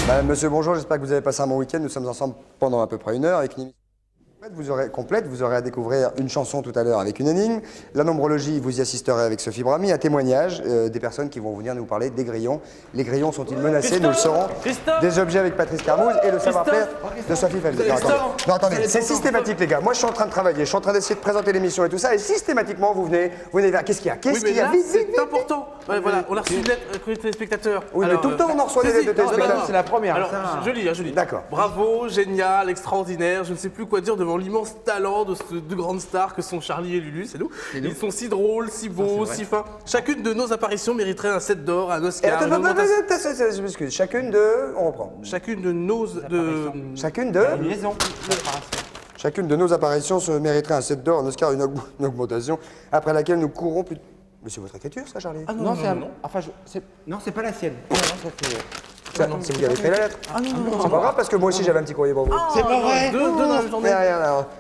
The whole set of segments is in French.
Madame, monsieur, bonjour, j'espère que vous avez passé un bon week-end. Nous sommes ensemble pendant à peu près 1 heure avec une émission vous aurez à découvrir une chanson tout à l'heure avec une énigme. La nombrologie, vous y assisterez avec Sophie Brami. Un témoignage des personnes qui vont venir nous parler des grillons. Les grillons sont-ils menacés? Nous le saurons. Des objets avec Patrice Carmouze et le savoir-faire de Sophie Feldet. Non, attendez, c'est systématique, les gars. Moi, je suis en train de travailler, je suis en train d'essayer de présenter l'émission et tout ça, et systématiquement, vous venez vers. Qu'est-ce qu'il y a? Qu'est-ce qu'il y a? C'est important. Ouais, voilà, on a reçu une lettre des téléspectateurs. Oui, mais tout le temps, on en reçoit des lettres de téléspectateurs. C'est la première. Alors, je lis. D'accord. Bravo, génial, extraordinaire, je ne sais plus quoi dire devant l'immense talent de ces deux grandes stars que sont Charlie et Lulu, c'est nous. Ils sont si drôles, si beaux, si fins. Chacune de nos apparitions mériterait un 7 d'or, un Oscar. Je m'excuse. Chacune de. On reprend. Chacune de nos. Chacune de. Une liaison. Chacune de nos apparitions se mériterait un 7 d'or, un Oscar, une augmentation, après laquelle nous courrons plus. Mais c'est votre écriture, ça, Charlie? Non, c'est pas la sienne. Non, ça c'est. C'est vous qui avez écrit la lettre? Ah non, c'est pas grave parce que moi aussi j'avais un petit courrier pour vous. C'est pas vrai. Deux dans la journée.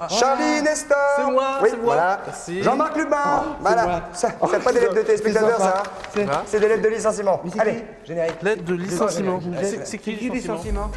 Charlie Nestor. C'est moi, oui, c'est moi. Voilà. Merci. Jean-Marc Lubin. Voilà. Ça, c'est pas des lettres de téléspectateurs, ça. C'est des lettres de licenciement. Allez, générique. Lettre de licenciement. C'est qui le licenciement?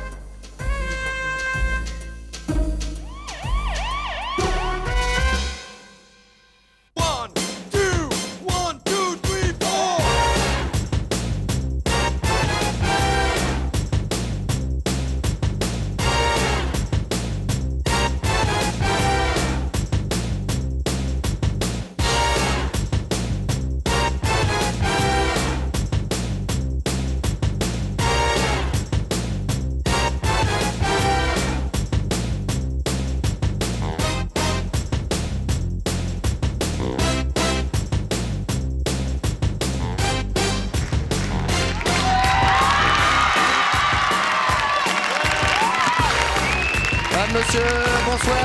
Monsieur, bonsoir.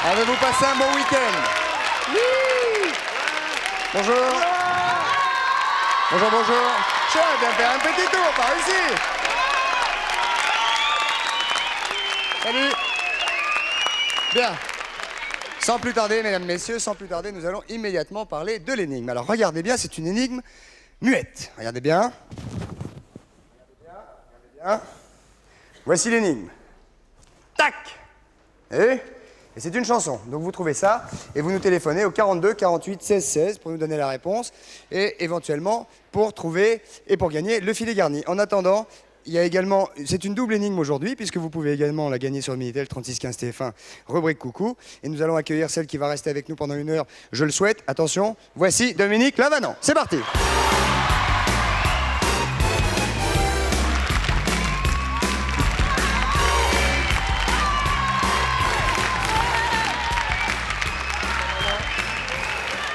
Avez-vous passé un bon week-end? Oui. Bonjour. Bonjour. Tiens, viens faire un petit tour par ici. Salut. Bien. Sans plus tarder, mesdames, messieurs, nous allons immédiatement parler de l'énigme. Alors, regardez bien, c'est une énigme muette. Regardez bien. Voici l'énigme. Tac. Et c'est une chanson. Donc vous trouvez ça et vous nous téléphonez au 42 48 16 16 pour nous donner la réponse et éventuellement pour trouver et pour gagner le filet garni. En attendant, il y a également, c'est une double énigme aujourd'hui puisque vous pouvez également la gagner sur le Minitel 3615 TF1 rubrique coucou et nous allons accueillir celle qui va rester avec nous pendant 1 heure. Je le souhaite. Attention, voici Dominique Lavanant. C'est parti.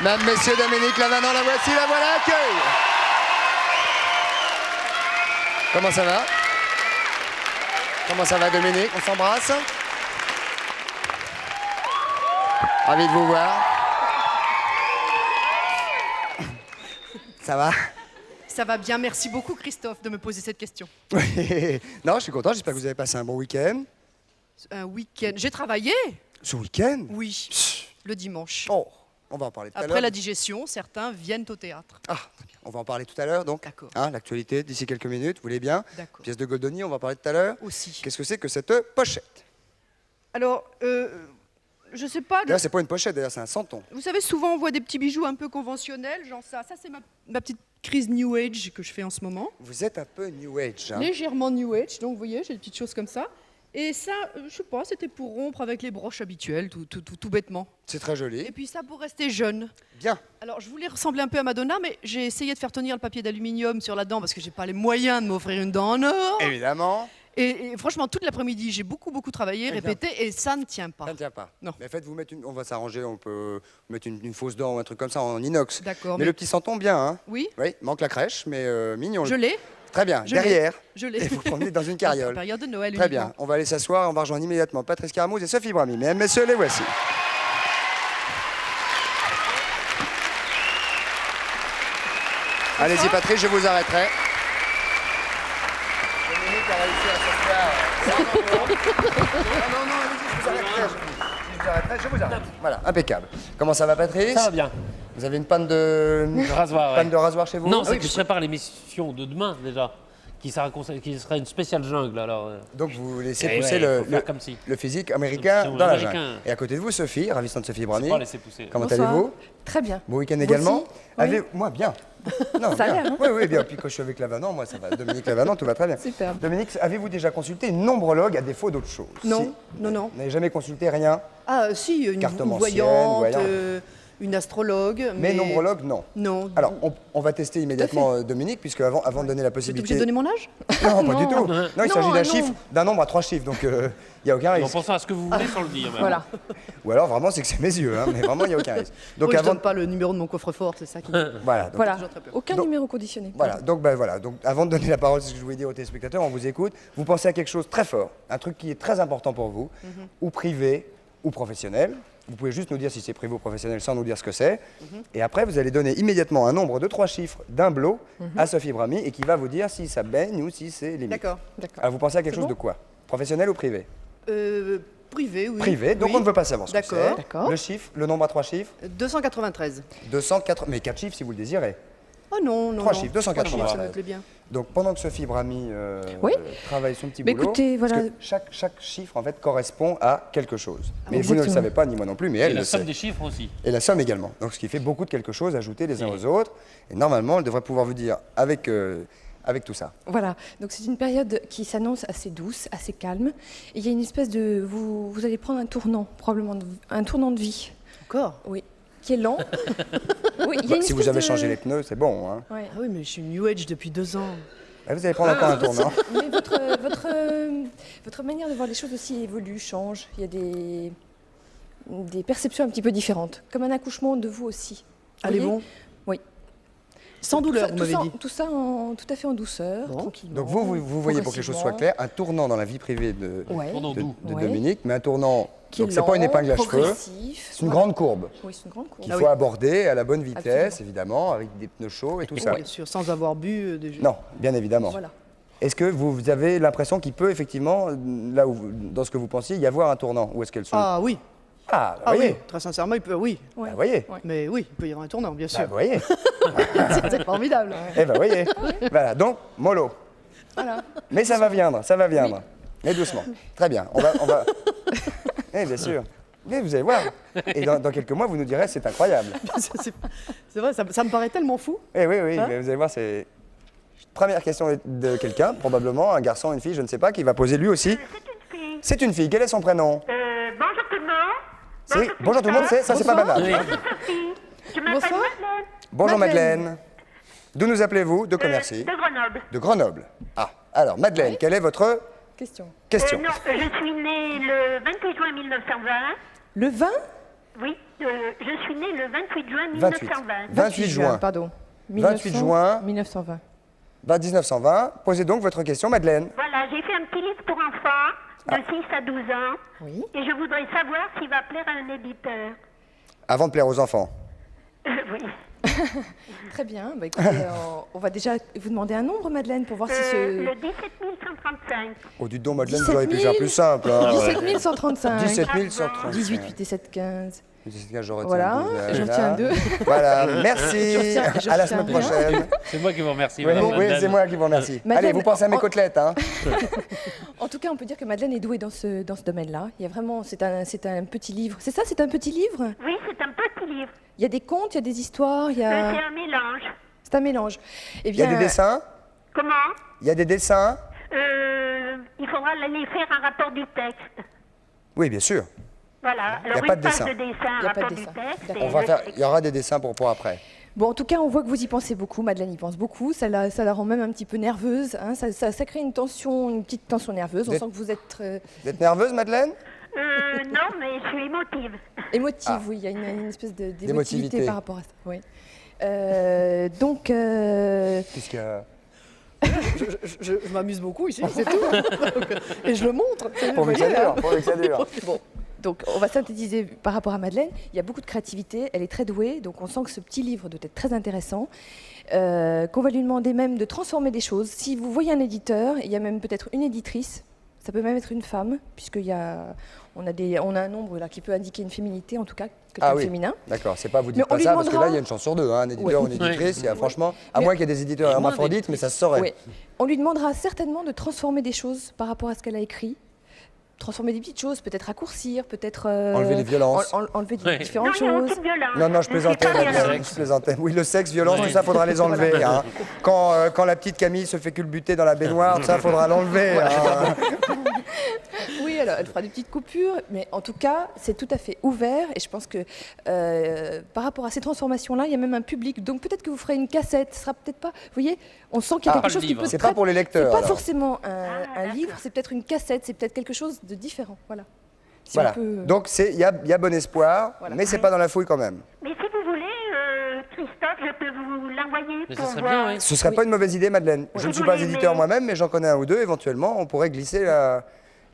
Mesdames, messieurs, Dominique Lavanant, la voici, la voilà, accueil. Comment ça va? Comment ça va, Dominique? On s'embrasse. Ravi de vous voir. Ça va? Ça va bien, merci beaucoup Christophe de me poser cette question. Non, je suis content, j'espère que vous avez passé un bon week-end. Un week-end. J'ai travaillé? Ce week-end? Oui, le dimanche. Oh, on va en parler tout à l'heure. Après la digestion, certains viennent au théâtre. Ah, très bien. On va en parler tout à l'heure, donc. D'accord. Hein, l'actualité d'ici quelques minutes, vous voulez bien? D'accord. Pièce de Goldoni, on va en parler tout à l'heure. Aussi. Qu'est-ce que c'est que cette pochette? Alors, je sais pas. D'ailleurs, c'est pas une pochette, d'ailleurs, c'est un santon. Vous savez, souvent on voit des petits bijoux un peu conventionnels, genre ça. Ça, c'est ma petite crise New Age que je fais en ce moment. Vous êtes un peu New Age, hein? Légèrement New Age, donc vous voyez, j'ai des petites choses comme ça. Et ça, je sais pas, c'était pour rompre avec les broches habituelles, tout bêtement. C'est très joli. Et puis ça pour rester jeune. Bien. Alors je voulais ressembler un peu à Madonna, mais j'ai essayé de faire tenir le papier d'aluminium sur la dent parce que j'ai pas les moyens de m'offrir une dent en or. Évidemment. Et franchement, toute l'après-midi, j'ai beaucoup travaillé, répété, et ça ne tient pas. Ça ne tient pas. Non. Mais faites-vous mettre on va s'arranger, on peut mettre une fausse dent ou un truc comme ça en inox. D'accord. Mais le petit santon, bien, hein? Oui, Oui, manque la crèche, mais mignon. je l'ai. Très bien. Je l'ai. Derrière. Je l'ai. Et vous promenez dans une En carriole. période de Noël Très uniquement. bien. On va aller s'asseoir, on va rejoindre immédiatement Patrice Carmouze et Sophie Brami. Mesdames, messieurs, les voici. Allez-y, Patrice, je vous arrêterai. Dominique a réussi à s'asseoir. Non, allez-y, je vous arrêterai. Je vous arrêterai. Voilà, impeccable. Comment ça va, Patrice? Ça va bien. Vous avez une panne de rasoir, panne ouais. de rasoir chez vous? Non, c'est que je prépare l'émission de demain déjà, qui sera une spéciale jungle. Alors, Donc vous laissez eh pousser ouais, faut faire comme si. le physique américain C'est dans la américain. jungle. Et à côté de vous, Sophie, ravissante Sophie Brami. Pas laisser pousser. Comment Bonsoir. allez-vous? Très bien. Bon week-end Vous également. aussi Oui. Moi, bien. Non, Ça a bien. l'air, hein. Oui, oui, bien. Puis quand je suis avec Lavanant, moi, ça va. Dominique Lavanant, tout va très bien. Superbe. Dominique, avez-vous déjà consulté une nombrologue à défaut d'autre chose? Non, Si. non, non. Vous n'avez jamais consulté rien? Ah, si, une Cartomancienne, voyante, voyant. une astrologue. Mais nombrologue, non. Non. Alors, on va tester immédiatement Dominique, puisque avant de donner la Vous êtes obligé possibilité. de donner mon âge? Non, pas du tout. Non. Non, il s'agit Non, d'un non. chiffre, d'un nombre à 3 chiffres, donc il n'y a aucun En risque. pensant à ce que vous voulez sans le dire. Même. Voilà. Ou alors vraiment, c'est que c'est mes yeux, hein, mais vraiment, il n'y a aucun risque. Donc Oui, je avant. donne pas le numéro de mon coffre-fort, c'est ça qui... Voilà. Donc, Voilà. toujours très peur. Aucun Donc- numéro conditionné. Voilà, donc avant de donner la parole, c'est ce que je voulais dire aux téléspectateurs, on vous écoute. Vous pensez à quelque chose de très fort, un truc qui est très important pour vous, ou privé ou professionnel. Vous pouvez juste nous dire si c'est privé ou professionnel sans nous dire ce que c'est. Et après, vous allez donner immédiatement un nombre de 3 chiffres d'un bloc à Sophie Brami et qui va vous dire si ça baigne ou si c'est limite. D'accord. D'accord. Alors vous pensez à quelque C'est chose bon de quoi? Professionnel ou privé? Privé, oui. Privé, donc Oui. on ne veut pas savoir ce que D'accord. c'est. D'accord. Le chiffre, le nombre à 3 chiffres, 293. 204, mais 4 chiffres si vous le désirez. Oh non, non. 3 non. chiffres, 293. 3 chiffres, ça me plaît bien. Donc pendant que Sophie Brami Oui. travaille son petit Mais boulot, écoutez, parce voilà. que chaque chiffre en fait correspond à quelque chose. Mais vous ne le Exactement. savez pas, ni moi non plus, mais Et elle la le somme sait. des chiffres aussi. Et la somme également. Donc ce qui fait beaucoup de quelque chose ajoutés les uns aux autres. Et normalement, elle devrait pouvoir vous dire avec tout ça. Voilà, donc c'est une période qui s'annonce assez douce, assez calme. Et il y a une espèce de... Vous allez prendre un tournant, probablement, un tournant de vie, Encore? oui, qui est lent. Oui, il y a une Si vous espèce avez de- changé les pneus, c'est bon. Hein. Ouais. Ah oui, mais je suis New Age depuis 2 ans. Ah, vous allez prendre encore un tournant. Mais votre manière de voir les choses aussi évolue, change. Il y a des perceptions un petit peu différentes, comme un accouchement de vous aussi. Vous Allez voyez bon? Oui. Sans douleur, vous Tout m'avez ça- dit. Tout ça tout à fait en douceur, Bon. tranquillement. Donc vous voyez, pour que les choses soient claires, un tournant dans la vie privée de, Ouais. Tournant de- doux. de Ouais. Dominique, mais un tournant, Qui est donc c'est pas une lent, épingle à cheveux, progressif. c'est une Voilà. grande courbe Oui, c'est une grande courbe. qu'il faut aborder à la bonne vitesse, Absolument. évidemment, avec des pneus chauds et tout ça. Bien sûr, sans avoir bu déjà. Non, bien évidemment. Voilà. Est-ce que vous avez l'impression qu'il peut effectivement, là où, dans ce que vous pensiez, y avoir un tournant? Ou est-ce qu'elles sont... Ah oui. Ah, bah, Ah voyez. oui, très sincèrement, il peut, oui. Ouais. Bah, voyez. Ouais. Mais oui, il peut y avoir un tournant, bien Bah, sûr. voyez. C'est formidable. Eh ben, voyez. Voilà, donc, mollo. Voilà. Mais ça va viendre, ça va viendre. Mais doucement. Très bien. On va... Eh, bien sûr. Mais vous allez voir. Et dans quelques mois, vous nous direz, c'est incroyable. C'est vrai, ça me paraît tellement fou. Eh oui, oui, Hein mais vous allez voir, c'est... Première question de quelqu'un, probablement un garçon, une fille, je ne sais pas, qui va poser lui aussi. C'est une fille. C'est une fille. Quel est son prénom? Bonjour tout le monde. Bonjour tout le monde, ça c'est pas banal. Oui. Bonjour Sophie. Je m'appelle Bonsoir. Madeleine Bonjour Madeleine. Madeleine. D'où nous appelez-vous? De Commercy. de Grenoble. De Grenoble. Ah, alors Madeleine, quelle est votre Question. question? Non, je suis née le 28 juin 1920. Le 20 Oui, je suis née le 28 juin 28. 1920. 28 juin. Pardon. 28 juin. 1920. 1920. Posez donc votre question, Madeleine. Voilà, j'ai fait un petit livre pour enfants de 6 à 12 ans. Oui. Et je voudrais savoir s'il va plaire à un éditeur. Avant de plaire aux enfants. Oui. Très bien. Bah, écoutez, on va déjà vous demander un nombre, Madeleine, pour voir si ce... Le 17 135. Oh, du don, Madeleine, 17 vous auriez pu faire plus simple. Hein. 17 135. 17 135. 18, 8 et 7, 15. Je retiens Voilà, 12, je là. retiens 2. Voilà, merci. Je À la retiens semaine rien. prochaine. C'est moi qui vous remercie. Oui, madame oui, Madeleine. c'est moi qui vous remercie. Madeleine, Allez, vous pensez à mes en- côtelettes, hein? En tout cas, on peut dire que Madeleine est douée dans ce domaine-là. Il y a vraiment, c'est un petit livre. C'est ça, c'est un petit livre. Oui, c'est un petit livre. Il y a des contes, il y a des histoires, il y C'est a... un mélange. C'est un mélange. Eh Il y a bien, des dessins? Comment Il y a des dessins? Il faudra les faire un rapport du texte. Oui, bien sûr. Voilà. y a Alors pas une de page dessin. de dessin, Y un a pas de rapport du dessin. texte. D'accord. et On va le faire, texte. il y aura des dessins pour après. Bon, en tout cas, on voit que vous y pensez beaucoup. Madeleine y pense beaucoup. Ça la rend même un petit peu nerveuse. Hein. Ça crée une tension, une petite tension nerveuse. On Des- sent que vous êtes Vous êtes nerveuse, Madeleine? Non, mais je suis émotive. émotive. Ah. Oui, il y a une espèce d'émotivité D'émotivité. par rapport à ça. Oui. Donc, Puisque... Je m'amuse beaucoup ici, c'est tout. Et je le montre. Pour que ça dure, pour que ça dure. bon. Donc, on va synthétiser par rapport à Madeleine. Il y a beaucoup de créativité, elle est très douée, donc on sent que ce petit livre doit être très intéressant, qu'on va lui demander même de transformer des choses. Si vous voyez un éditeur, il y a même peut-être une éditrice, Ça peut même être une femme, on a un nombre là qui peut indiquer une féminité, en tout cas, quelqu'un de féminin. D'accord, c'est pas vous Mais dites on pas lui ça, parce que demandera- là, il y a une chance sur deux, hein, un éditeur ou une éditrice, il y a, franchement, à Mais- moins qu'il y ait des éditeurs Et moins hermaphrodites, mais ça se saurait. Oui. On lui demandera certainement de transformer des choses par rapport à ce qu'elle a écrit. Transformer des petites choses, peut-être raccourcir, peut-être... Enlever les violences. Enlever Ouais. différentes Non, il n'y a choses. aucune violence. Non, je plaisantais, C'est pas Madeleine, violent. je plaisantais. Oui, le sexe, violence, Ouais. tout ça, faudra les enlever. Hein. Quand la petite Camille se fait culbuter dans la baignoire, tout ça, faudra l'enlever. Hein. Oui, alors elle fera des petites coupures, mais en tout cas, c'est tout à fait ouvert. Et je pense que par rapport à ces transformations-là, il y a même un public. Donc peut-être que vous ferez une cassette. Ce sera peut-être pas. Vous voyez, on sent qu'il y a Ah, quelque chose qui livre. peut se C'est pas pour les C'est lecteurs. pas alors. forcément un livre, c'est peut-être une cassette, c'est peut-être quelque chose de différent. Voilà. Si Voilà. on peut- Donc, il y a bon espoir, Voilà. mais c'est pas dans la fouille quand même. Mais si vous voulez, Christophe, je peux vous l'envoyer Mais ça pour serait voir. bien, oui. Ce serait pas une mauvaise idée, Madeleine. Je ne suis pas Oui, éditeur mais- moi-même, mais j'en connais un ou deux. Éventuellement, on pourrait glisser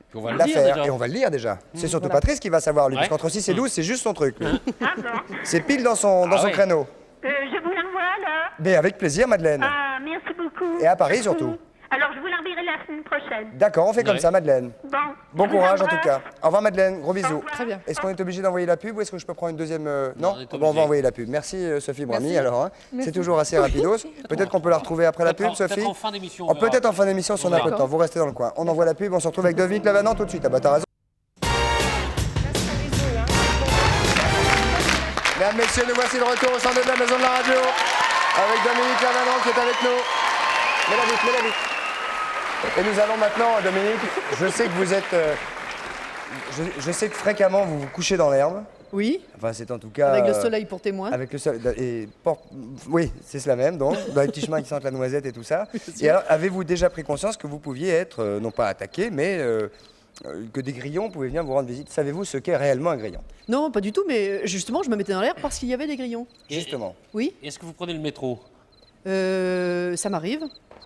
Puis on va le dire l'affaire. déjà. Et on va le lire déjà. C'est surtout Voilà. Patrice qui va savoir, lui, parce Ouais. qu'entre 6 et 12, c'est juste son truc. lui. Ah bon. C'est pile dans son ouais. créneau. Je vous l'envoie là. Mais avec plaisir, Madeleine. Ah, merci beaucoup. Et à Paris, surtout. Alors, je vous l'enverrai la semaine prochaine. D'accord, on fait comme Ouais. ça, Madeleine. Bon je vous courage en tout embrasse. cas. Au revoir, Madeleine. Gros bisous. Très bien. Est-ce qu'on est obligé d'envoyer la pub ou est-ce que je peux prendre une deuxième on Non, est Bon, on va obligé. envoyer la pub. Merci Sophie Brami. Merci. Alors, hein. C'est toujours assez rapidos. Peut-être qu'on peut la retrouver après la pub, Sophie. Peut-être en fin d'émission. Oh, peut-être en fin d'émission si on a un peu de temps. Vous restez dans le coin. On envoie la pub. On se retrouve avec Dominique Lavanant tout de suite. Ah bah t'as raison. Mesdames, messieurs, nous voici de retour au centre de la maison de la radio avec Dominique Lavanant qui est avec nous. Mets-la vite, mets-la vite. Et nous allons maintenant, Dominique, je sais que vous êtes... je sais que fréquemment vous vous couchez dans l'herbe. Oui, Enfin, c'est en tout cas... avec le soleil pour témoin. Avec le soleil. Oui, c'est cela même, donc, dans les petits chemins qui sentent la noisette et tout ça. Et alors, avez-vous déjà pris conscience que vous pouviez être, non pas attaqué, mais que des grillons pouvaient venir vous rendre visite? Savez-vous ce qu'est réellement un grillon? Non, pas du tout, mais justement, je me mettais dans l'air parce qu'il y avait des grillons. Justement. Oui, Est-ce que vous prenez le métro? ça m'arrive.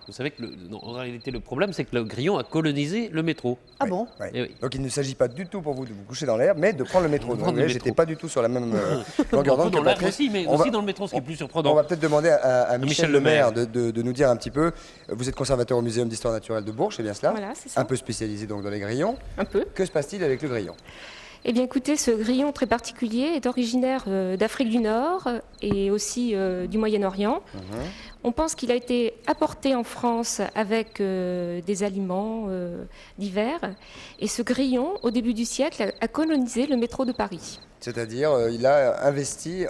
Vous savez que en réalité, le problème, c'est que le grillon a colonisé le métro. Ah Oui, bon oui. Eh oui. Donc il ne s'agit pas du tout pour vous de vous coucher dans l'herbe, mais de prendre le métro. De Donc, prendre vous le voyez, j'étais métro. pas du tout sur la même longueur Un peu d'onde que dans l'air Patrice. aussi, mais On aussi va- dans le métro, ce qui est plus On surprenant. va peut-être demander à Michel Michel Lemaire Lemaire. de nous dire un petit peu. Vous êtes conservateur au Muséum d'histoire naturelle de Bourges, c'est bien cela? Voilà, c'est ça. Un peu spécialisé donc dans les grillons. Un peu. Que se passe-t-il avec le grillon? Eh bien, écoutez, ce grillon très particulier est originaire d'Afrique du Nord et aussi du Moyen-Orient. On pense qu'il a été apporté en France avec des aliments divers. Et ce grillon, au début du siècle, a colonisé le métro de Paris. C'est-à-dire, il a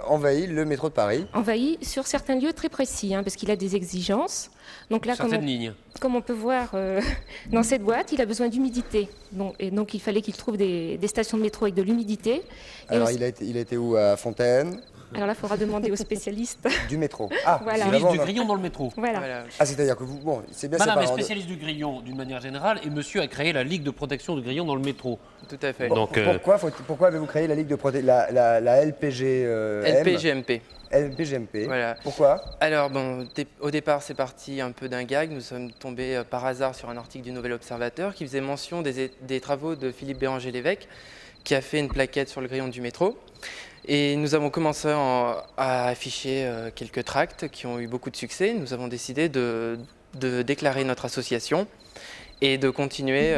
envahi le métro de Paris. Envahi sur certains lieux très précis, hein, parce qu'il a des exigences. Donc là, Certaines lignes. comme on peut voir dans cette boîte, il a besoin d'humidité. Et donc, il fallait qu'il trouve des stations de métro avec de l'humidité. Et Alors, aussi- il a été où? À Fontaine? Alors là, il faudra demander aux spécialistes. Du métro. Ah, Voilà. c'est Spécialiste vraiment- du grillon dans le métro. Voilà. Ah, c'est-à-dire que vous. Bon, c'est bien Madame est séparé en deux. spécialiste du grillon d'une manière générale et monsieur a créé la Ligue de protection du grillon dans le métro. Tout à fait. Donc, Pourquoi avez-vous créé la Ligue de protection, la LPG LPGMP. LPGMP. Voilà. Pourquoi? Alors, bon, au départ, c'est parti un peu d'un gag. Nous sommes tombés par hasard sur un article du Nouvel Observateur qui faisait mention des travaux de Philippe Béranger-L'évêque, qui a fait une plaquette sur le grillon du métro. Et nous avons commencé à afficher quelques tracts qui ont eu beaucoup de succès. Nous avons décidé de déclarer notre association et de continuer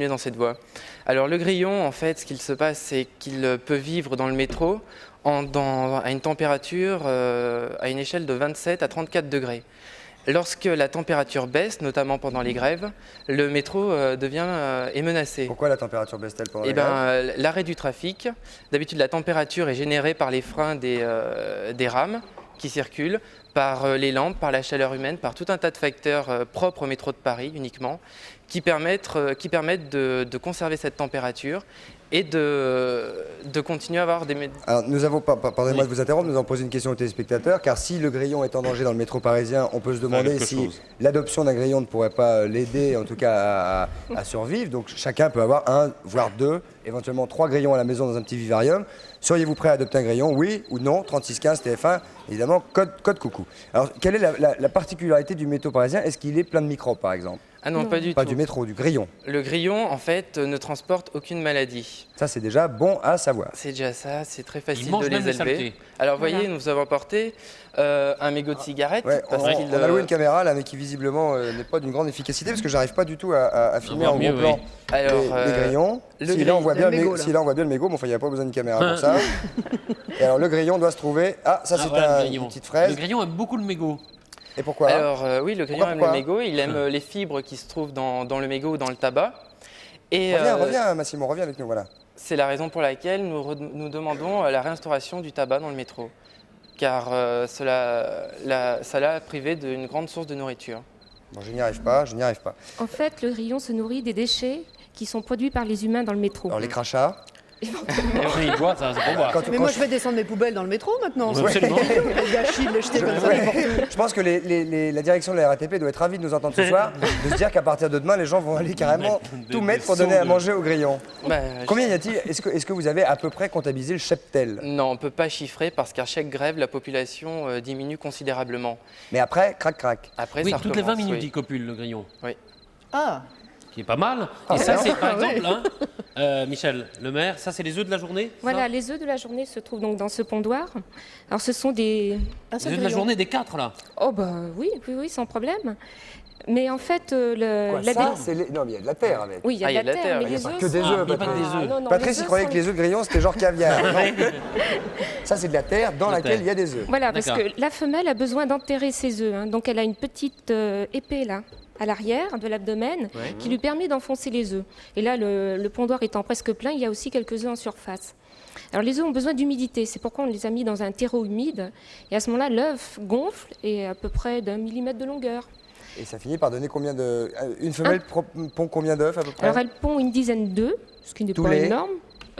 dans cette voie. Alors le grillon, en fait, ce qu'il se passe, c'est qu'il peut vivre dans le métro à une température, à une échelle de 27 à 34 degrés. Lorsque la température baisse, notamment pendant les grèves, le métro est menacé. Pourquoi la température baisse-t-elle pendant les grèves? L'arrêt du trafic, d'habitude la température est générée par les freins des rames qui circulent, par les lampes, par la chaleur humaine, par tout un tas de facteurs propres au métro de Paris uniquement, qui permettent de conserver cette température et de continuer à avoir des... Alors, nous avons, pardonnez-moi de vous interrompre, nous avons posé une question aux téléspectateurs, car si le grillon est en danger dans le métro parisien, on peut se demander quelque si chose. l'adoption d'un grillon ne pourrait pas l'aider, en tout cas, à survivre. Donc chacun peut avoir un, voire deux, éventuellement 3 grillons à la maison dans un petit vivarium. Seriez-vous prêt à adopter un grillon? Oui ou non? 3615 TF1, évidemment, code coucou. Alors, quelle est la particularité du métro parisien? Est-ce qu'il est plein de microbes, par exemple? Ah non, Non. pas du Pas tout. du métro, du grillon. Le grillon, en fait, ne transporte aucune maladie. Ça, c'est déjà bon à savoir. C'est déjà ça, c'est très facile mangent de même les les élever. saletés. Alors, Voilà. voyez, nous avons apporté un mégot de cigarette. Ouais, parce qu'il, on a loué une caméra là, mais qui visiblement n'est pas d'une grande efficacité parce que j'arrive pas du tout à filmer voir en mieux, gros plan oui. Alors, les grillons. le Si là, on grill- voit bien le mégot, là. si là on voit bien le mégot, mais enfin il n'y a pas besoin d'une caméra pour ça. Et alors le grillon doit se trouver. Ah, ça Ah, c'est voilà, le une grillon. petite fraise. Le grillon aime beaucoup le mégot. Et pourquoi Alors, oui, le grillon aime Pourquoi le mégot, il aime les fibres qui se trouvent dans le mégot ou dans le tabac. Et Reviens Massimo, reviens avec nous, voilà. c'est la raison pour laquelle nous demandons la réinstauration du tabac dans le métro. Car ça l'a privé d'une grande source de nourriture. Bon, je n'y arrive pas. En fait, le grillon se nourrit des déchets qui sont produits par les humains dans le métro. Alors les crachats. Il boit, ça, c'est pour boire. Quand- Mais moi, je vais descendre mes poubelles dans le métro maintenant. Ouais, absolument. Le gâchis, de les jeter comme ça n'importe où. Je pense que la direction de la RATP doit être ravie de nous entendre ce soir, de se dire qu'à partir de demain, les gens vont aller carrément Des- tout des mettre pour seaux donner à de- manger au grillon. Bah, Combien y a-t-il Est-ce que vous avez à peu près comptabilisé le cheptel? Non, on ne peut pas chiffrer parce qu'à chaque grève, la population diminue considérablement. Mais après, crac. Après, Oui, ça toutes les 20 recommence, minutes, oui. il copule le grillon. Ah, Qui est pas mal. Et ça, c'est par exemple, Michel, le maire, ça, c'est les œufs de la journée ça Voilà, les œufs de la journée se trouvent donc dans ce pondoir. Alors, ce sont des... un Les seul œufs de la grillon. journée des 4, là. Oh bah oui, sans problème. Mais en fait, Quoi, ça, c'est non, mais il y a de la terre avec. Oui, il y a de la terre, mais Il y a les pas œufs que des sont- œufs, il y a pas que des œufs. non, non, Patrice, les il œufs croyait sont- que les œufs de grillon, c'était genre caviar. Non. Ça, c'est de la terre dans La laquelle terre. il y a des œufs. Voilà, parce D'accord. que la femelle a besoin d'enterrer ses œufs. Donc elle a une petite épée là, à l'arrière de l'abdomen, qui lui permet d'enfoncer les œufs. Et là, le pondoir étant presque plein, il y a aussi quelques œufs en surface. Alors les œufs ont besoin d'humidité, c'est pourquoi on les a mis dans un terreau humide. Et à ce moment-là, l'œuf gonfle et à peu près d'1 millimètre de longueur. Et ça finit par donner combien de. Une femelle pond combien d'œufs à peu près? Alors elle pond une dizaine d'œufs, ce qui n'est Tous pas les- énorme.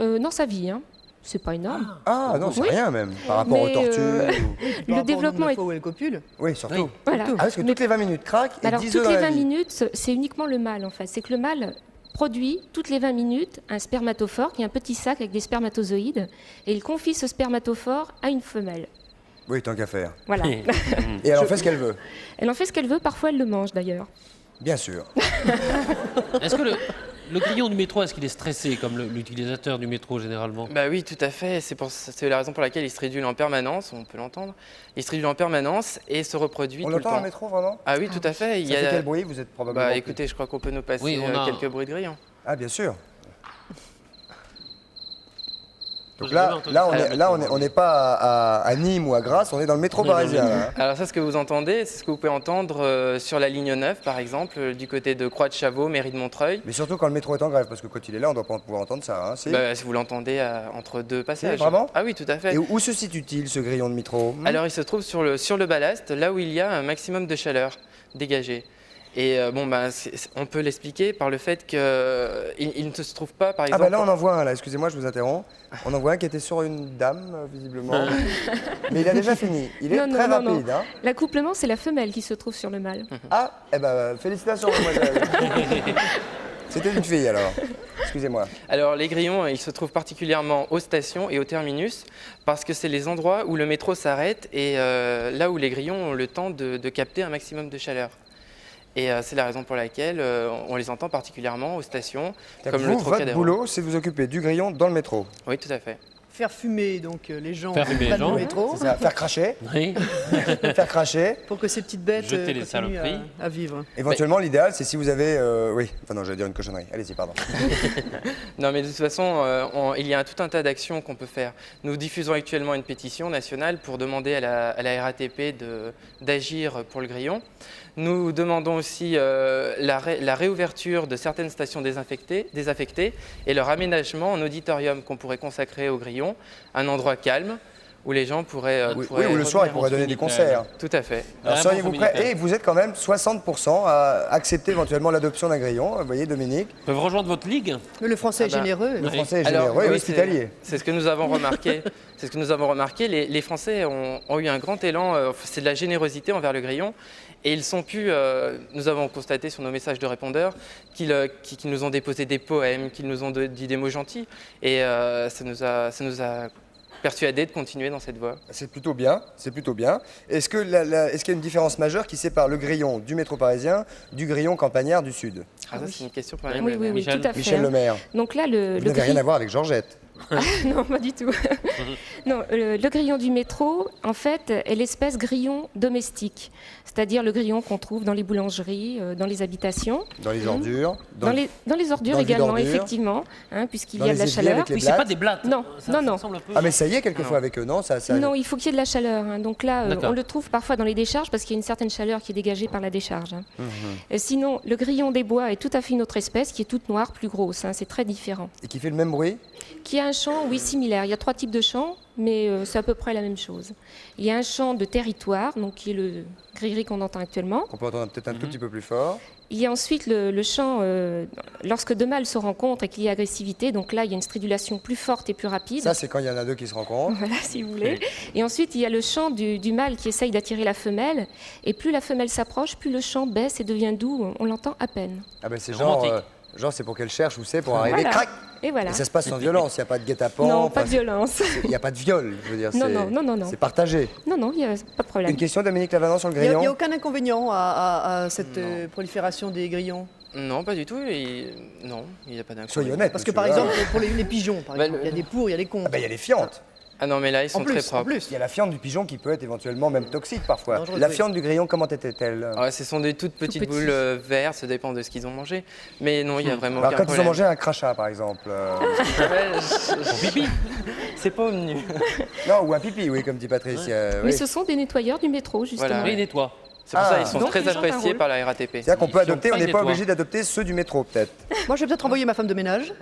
Non, sa vie, hein. C'est pas énorme. Ah non, c'est Oui. rien même, par rapport aux Mais, tortues. Le développement est... Où elle copule. Oui, surtout. Oui. Voilà. Ah, parce que toutes les 20 minutes, crac, et Alors 10 œufs toutes dans les la 20 vie. minutes, c'est uniquement le mâle en fait. C'est que le mâle produit toutes les 20 minutes un spermatophore qui est un petit sac avec des spermatozoïdes et il confie ce spermatophore à une femelle. Oui, tant qu'à faire. Voilà. Et elle en fait ce qu'elle veut. Elle en fait ce qu'elle veut, parfois elle le mange d'ailleurs. Bien sûr. Est-ce que le grillon du métro, est-ce qu'il est stressé comme l'utilisateur du métro généralement? Bah oui, tout à fait. C'est la raison pour laquelle il se réduit en permanence, on peut l'entendre. Il se réduit en permanance et se reproduit On tout le l'entend dans temps. le métro vraiment? Ah oui, tout à fait. Il Ça y fait a... quel bruit? Vous êtes probablement. Bah écoutez, je crois qu'on peut nous passer Oui, on a- quelques bruits de grillon. Ah, bien sûr. Donc J'ai jamais là, entendu là, ça. on n'est pas à Nîmes ou à Grasse, on est dans le métro On est dans le parisien. là, hein. Alors ça, ce que vous entendez, c'est ce que vous pouvez entendre sur la ligne 9, par exemple, du côté de Croix de Chavaux, mairie de Montreuil. Mais surtout quand le métro est en grève, parce que quand il est là, on doit pas pouvoir entendre ça. Hein, si Bah, si vous l'entendez entre deux passages. vraiment Ah oui, tout à fait. Et où se situe-t-il ce grillon de métro? Alors il se trouve sur le ballast, là où il y a un maximum de chaleur dégagée. Et bon, bah, on peut l'expliquer par le fait qu'il ne se trouve pas, par Ah exemple... bah là on en voit un là, excusez-moi je vous interromps. On en voit un qui était sur une dame visiblement. Mais il a déjà fini, il est Non, non, très non, rapide. Hein. L'accouplement, c'est la femelle qui se trouve sur le mâle. Ah, eh ben félicitations mademoiselle. C'était une fille alors, excusez-moi. Alors les grillons, ils se trouvent particulièrement aux stations et au terminus parce que c'est les endroits où le métro s'arrête et là où les grillons ont le temps de capter un maximum de chaleur. Et c'est la raison pour laquelle on les entend particulièrement aux stations, comme le Vous, votre Trocadéro. boulot, c'est de vous occuper du grillon dans le métro. Oui, tout à fait. Faire fumer donc les gens Faire fumer qui les prennent gens. le métro C'est ça, faire cracher, Oui. faire cracher. pour que ces petites bêtes Jeter les continuent saloperies. à vivre. Éventuellement, l'idéal, c'est si vous avez... Oui, enfin non, j'allais dire une cochonnerie. Allez-y, pardon. Non, mais de toute façon, il y a tout un tas d'actions qu'on peut faire. Nous diffusons actuellement une pétition nationale pour demander à la RATP d'agir pour le grillon. Nous demandons aussi la réouverture de certaines stations désaffectées et leur aménagement en auditorium qu'on pourrait consacrer au grillon, un endroit calme où les gens pourraient... Oui, pourraient ou le soir, ils revenir pourraient en donner des Trinitaire. concerts. Tout à fait. Alors, Ah, seriez-vous bon, prêt? Dominique. Et vous êtes quand même 60% à accepter éventuellement l'adoption d'un grillon. Vous voyez, Dominique, Ils peuvent rejoindre votre ligue. Mais le français est Ah bah, généreux. le Oui. français est Alors, généreux et oui, hospitalier. C'est ce que nous avons remarqué. C'est ce que nous avons remarqué. Les Français ont eu un grand élan. C'est de la générosité envers le grillon. Et ils sont pu, nous avons constaté sur nos messages de répondeurs qu'ils nous ont déposé des poèmes, qu'ils nous ont dit des mots gentils. Et ça nous a persuadé de continuer dans cette voie. C'est plutôt bien, c'est plutôt bien. Est-ce qu'il y a une différence majeure qui sépare le grillon du métro parisien du grillon campagnard du Sud? Ah, ça, c'est une question pour Madame Oui, le oui, maire. oui, tout à fait. Michel Lemaire. Donc là, Vous le n'avez rien à voir avec Georgette. Non, pas du tout. Non, le grillon du métro, en fait, est l'espèce grillon domestique, c'est-à-dire le grillon qu'on trouve dans les boulangeries, dans les habitations. Dans les ordures. Dans les ordures dans le également, vide-ordures. effectivement, puisqu'il Dans y a de les la éviers chaleur. avec les Oui, c'est pas blattes. des blattes. Non, Ça non, non. ressemble un peu. Ah mais ça y est quelquefois avec eux, non ça... Non, il faut qu'il y ait de la chaleur. Donc là, D'accord. on le trouve parfois dans les décharges parce qu'il y a une certaine chaleur qui est dégagée par la décharge. Sinon, le grillon des bois est tout à fait une autre espèce qui est toute noire, plus grosse. C'est très différent. Et qui fait le même bruit? Qui a un chant, oui, similaire. Il y a 3 types de chants, mais c'est à peu près la même chose. Il y a un chant de territoire, donc qui est le gris-gris qu'on entend actuellement. On peut entendre peut-être un tout petit peu plus fort. Il y a ensuite le chant lorsque deux mâles se rencontrent et qu'il y a agressivité. Donc là, il y a une stridulation plus forte et plus rapide. Ça c'est quand il y en a deux qui se rencontrent. Voilà, si vous voulez. Et ensuite, il y a le chant du mâle qui essaye d'attirer la femelle. Et plus la femelle s'approche, plus le chant baisse et devient doux. On l'entend à peine. Ah ben c'est Romantique. genre c'est pour qu'elle cherche où c'est pour arriver, Voilà. crac. Et voilà. Et ça se passe sans violence, il n'y a pas de guet-apens. Non, enfin, pas de violence. Il n'y a pas de viol, je veux dire. Non, c'est- non, non, non, non. C'est partagé. Non, non, il n'y a pas de problème. Une question, Dominique Lavanant, sur le Il n'y grillon? a aucun inconvénient à cette prolifération des grillons. Non, pas du tout. Non, il n'y a pas d'inconvénient. Soyez honnête. Parce que monsieur, par là. exemple, pour les pigeons, par Bah, exemple, il y a des pour, il y a des contre. Ah ben il y a les fientes. Ah non, mais là, ils sont En plus, très en propres. plus. Il y a la fiente du pigeon qui peut être éventuellement même toxique parfois. Dangereuse, La oui. fiente du grillon, comment était-elle? Ah, ce sont des toutes petites petits. boules vertes, ça dépend de ce qu'ils ont mangé. Mais non, il n'y a vraiment Alors aucun quand ils ont problème. mangé un crachat par exemple. Pipi C'est pas venu. Non, ou un pipi, oui, comme dit Patrice. Mais oui. ce sont des nettoyeurs du métro, justement. Voilà. Oui, nettoie. C'est pour ça Ah. qu'ils sont Donc, très ils jouent un appréciés rôle. par la RATP. C'est-à-dire qu'on peut Ils sont adopter, on pas n'est pas nettoie. obligé d'adopter ceux du métro peut-être. Moi, je vais peut-être envoyer ma femme de ménage.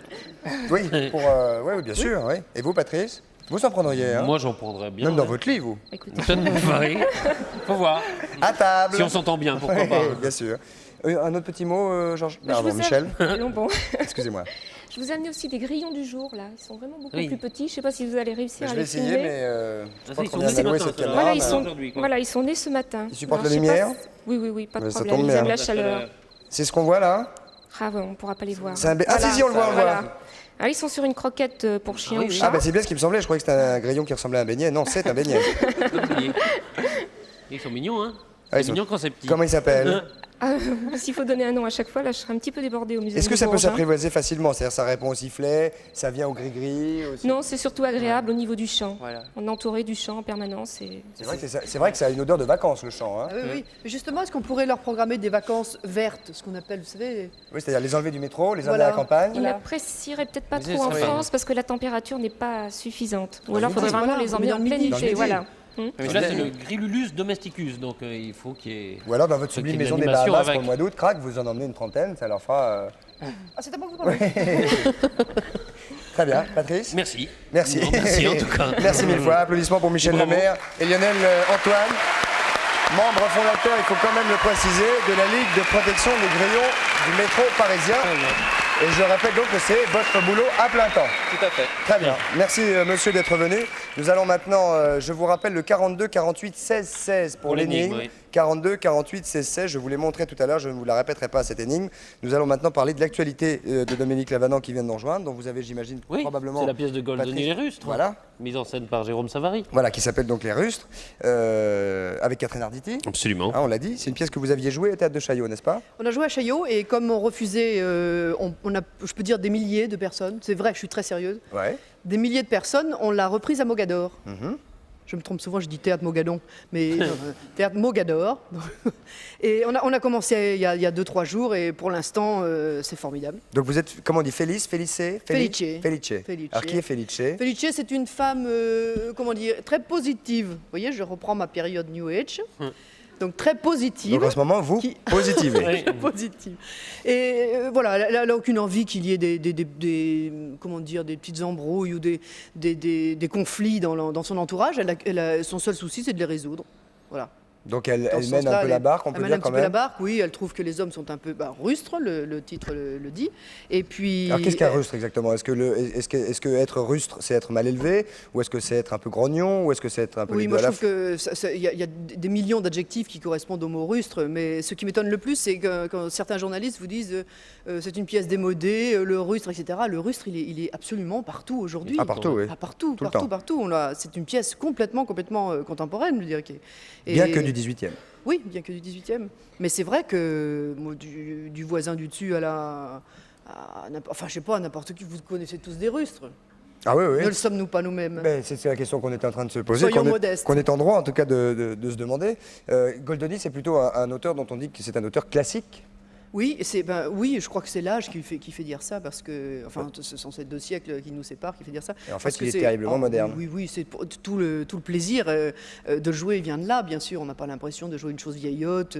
Oui, pour, oui, bien sûr. Oui. Et vous, Patrice? Vous en prendriez, hein? Moi, j'en prendrais bien. Même dans ouais. votre lit, vous. Écoutez, Oui. Faut voir. À table. Si on s'entend bien, pourquoi Ouais, pas. bien sûr. Un autre petit mot, Georges? je Pardon, vous ai- Michel. Non, bon. Excusez-moi. Je vous ai amené aussi des grillons du jour, là. Ils sont vraiment beaucoup Oui. plus petits. Je ne sais pas si vous allez réussir Je à vais les essayer, filmer. mais Ça, pas ils trop sont bien nés ce alloué matin, cette ceux-là. caméra. Voilà, mais- ils sont, voilà, ils sont nés ce matin. Ils supportent Alors, la je sais pas lumière si- Oui, oui, oui, pas de Ouais, ça problème. tombe Ils bien. aiment la chaleur. C'est ce qu'on voit là? Ah, ouais, on ne pourra pas les voir. C'est un Ah si, si, on le voit, on le voit. Voilà. Alors, ils sont sur une croquette pour chien oui, ou oui. chat. Ah bah c'est bien ce qui me semblait, je croyais que c'était un grillon qui ressemblait à un beignet. Non, c'est un beignet. Ils sont mignons, hein. Ah, ils C'est sont- mignon quand c'est petit. Comment il s'appelle? Ah, s'il faut donner un nom à chaque fois, là, je serais un petit peu débordée au musée. Est-ce que du ça peut Bourgogne. s'apprivoiser facilement? C'est-à-dire ça répond au sifflet, ça vient au gris-gris aussi. Non, c'est surtout agréable au niveau du chant. Voilà. On est entouré du chant en permanence. Et... C'est vrai que ça a une odeur de vacances le chant. Hein. Ah oui, oui. Mais justement, est-ce qu'on pourrait leur programmer des vacances vertes, ce qu'on appelle, vous savez, Oui, c'est-à-dire les enlever du métro, les emmener Voilà. à la campagne. Il Voilà. n'apprécierait peut-être pas Mais trop en c'est- France parce que la température n'est pas suffisante. Ou Dans alors le il faudrait midi. vraiment Voilà, les on emmener met en dans le plein midi. Dans le été. midi. Voilà. Mais Celui-là, c'est c'est- le Grillulus domesticus, donc il faut qu'il y ait. Ou alors dans votre sublime qu'il y ait maison une des animation Bahamas avec. pour le mois d'août, crac, vous en emmenez une trentaine, ça leur fera. Ah, c'est à moi que vous parlez. Très bien, Patrice. Merci. Merci. Non, merci en tout cas. Merci mille fois. Applaudissements pour Michel Bravo. Lemaire et Lionel Antoine, membre fondateur, il faut quand même le préciser, de la Ligue de protection des grillons du métro parisien. Et je rappelle donc que c'est votre boulot à plein temps. Tout à fait. Très bien. Merci monsieur d'être venu. Nous allons maintenant, je vous rappelle, le 42 48 16 16 pour Pour l'énigme, l'énigme. oui. 42 48 16 16, je vous l'ai montré tout à l'heure, je ne vous la répéterai pas cette énigme. Nous allons maintenant parler de l'actualité de Dominique Lavanant qui vient de nous rejoindre, dont vous avez, j'imagine, Oui, probablement... c'est la pièce de Goldoni Patrice. les Rustres. Voilà. Mise en scène par Jérôme Savary. Voilà, qui s'appelle donc Les Rustres, avec Catherine Arditi. Absolument. Ah, on l'a dit, c'est une pièce que vous aviez jouée au Théâtre de Chaillot, n'est-ce pas? On a joué à Chaillot et comme on refusait, on a, je peux dire, des milliers de personnes, c'est vrai, je suis très sérieuse, Ouais. des milliers de personnes, on l'a reprise à Mogador. Mhm. Je me trompe souvent, je dis théâtre Mogadon, mais non, théâtre Mogador. Et on a commencé il y a 2-3 jours et pour l'instant, c'est formidable. Donc vous êtes, comment on dit, Felice, Felice? Felice. Felice. Felice. Alors qui est Felice? Felice, c'est une femme, comment dire, très positive. Vous voyez, je reprends ma période New Age. Donc très positive. Donc en ce moment, vous, Qui- positivez. Oui. Positive. Et voilà, elle n'a aucune envie qu'il y ait comment dire, des petites embrouilles ou des conflits dans son entourage. Son seul souci, c'est de les résoudre. Voilà. Donc elle Dans ce mène un sens-là, peu la barque, on elle peut mène dire un quand petit peu la même. barque, oui. Elle trouve que les hommes sont un peu rustres, le titre le dit. Et puis. Alors qu'est-ce qu'un rustre exactement? Est-ce que être rustre, c'est être mal élevé? Ou est-ce que c'est être un peu grognon? Ou est-ce que c'est être un peu Oui, les moi deux je à la trouve qu'il y a des millions d'adjectifs qui correspondent au mot rustre, mais ce qui m'étonne le plus, c'est que quand certains journalistes vous disent c'est une pièce démodée, le rustre, etc. Le rustre, il est absolument partout aujourd'hui. Ah, partout, oui. Ah, partout, Tout le partout, temps. partout. C'est une pièce complètement contemporaine, je dirais. Bien que du 18e. Oui, bien que du 18e. Mais c'est vrai que moi, du voisin du dessus enfin, je sais pas, à n'importe qui, vous connaissez tous des rustres. Ah oui, oui. Ne le sommes-nous pas nous-mêmes? Ben, c'est la question qu'on était en train de se poser, Soyons modestes. qu'on est en droit en tout cas de se demander. Goldoni, c'est plutôt un auteur dont on dit que c'est un auteur classique. Oui, oui, je crois que c'est l'âge qui fait dire ça, parce que, enfin, ce sont ces 2 siècles qui nous séparent qui fait dire ça. Et en fait, Parce que il est c'est- terriblement moderne. Oui, c'est tout le plaisir de jouer vient de là, bien sûr. On n'a pas l'impression de jouer une chose vieillotte.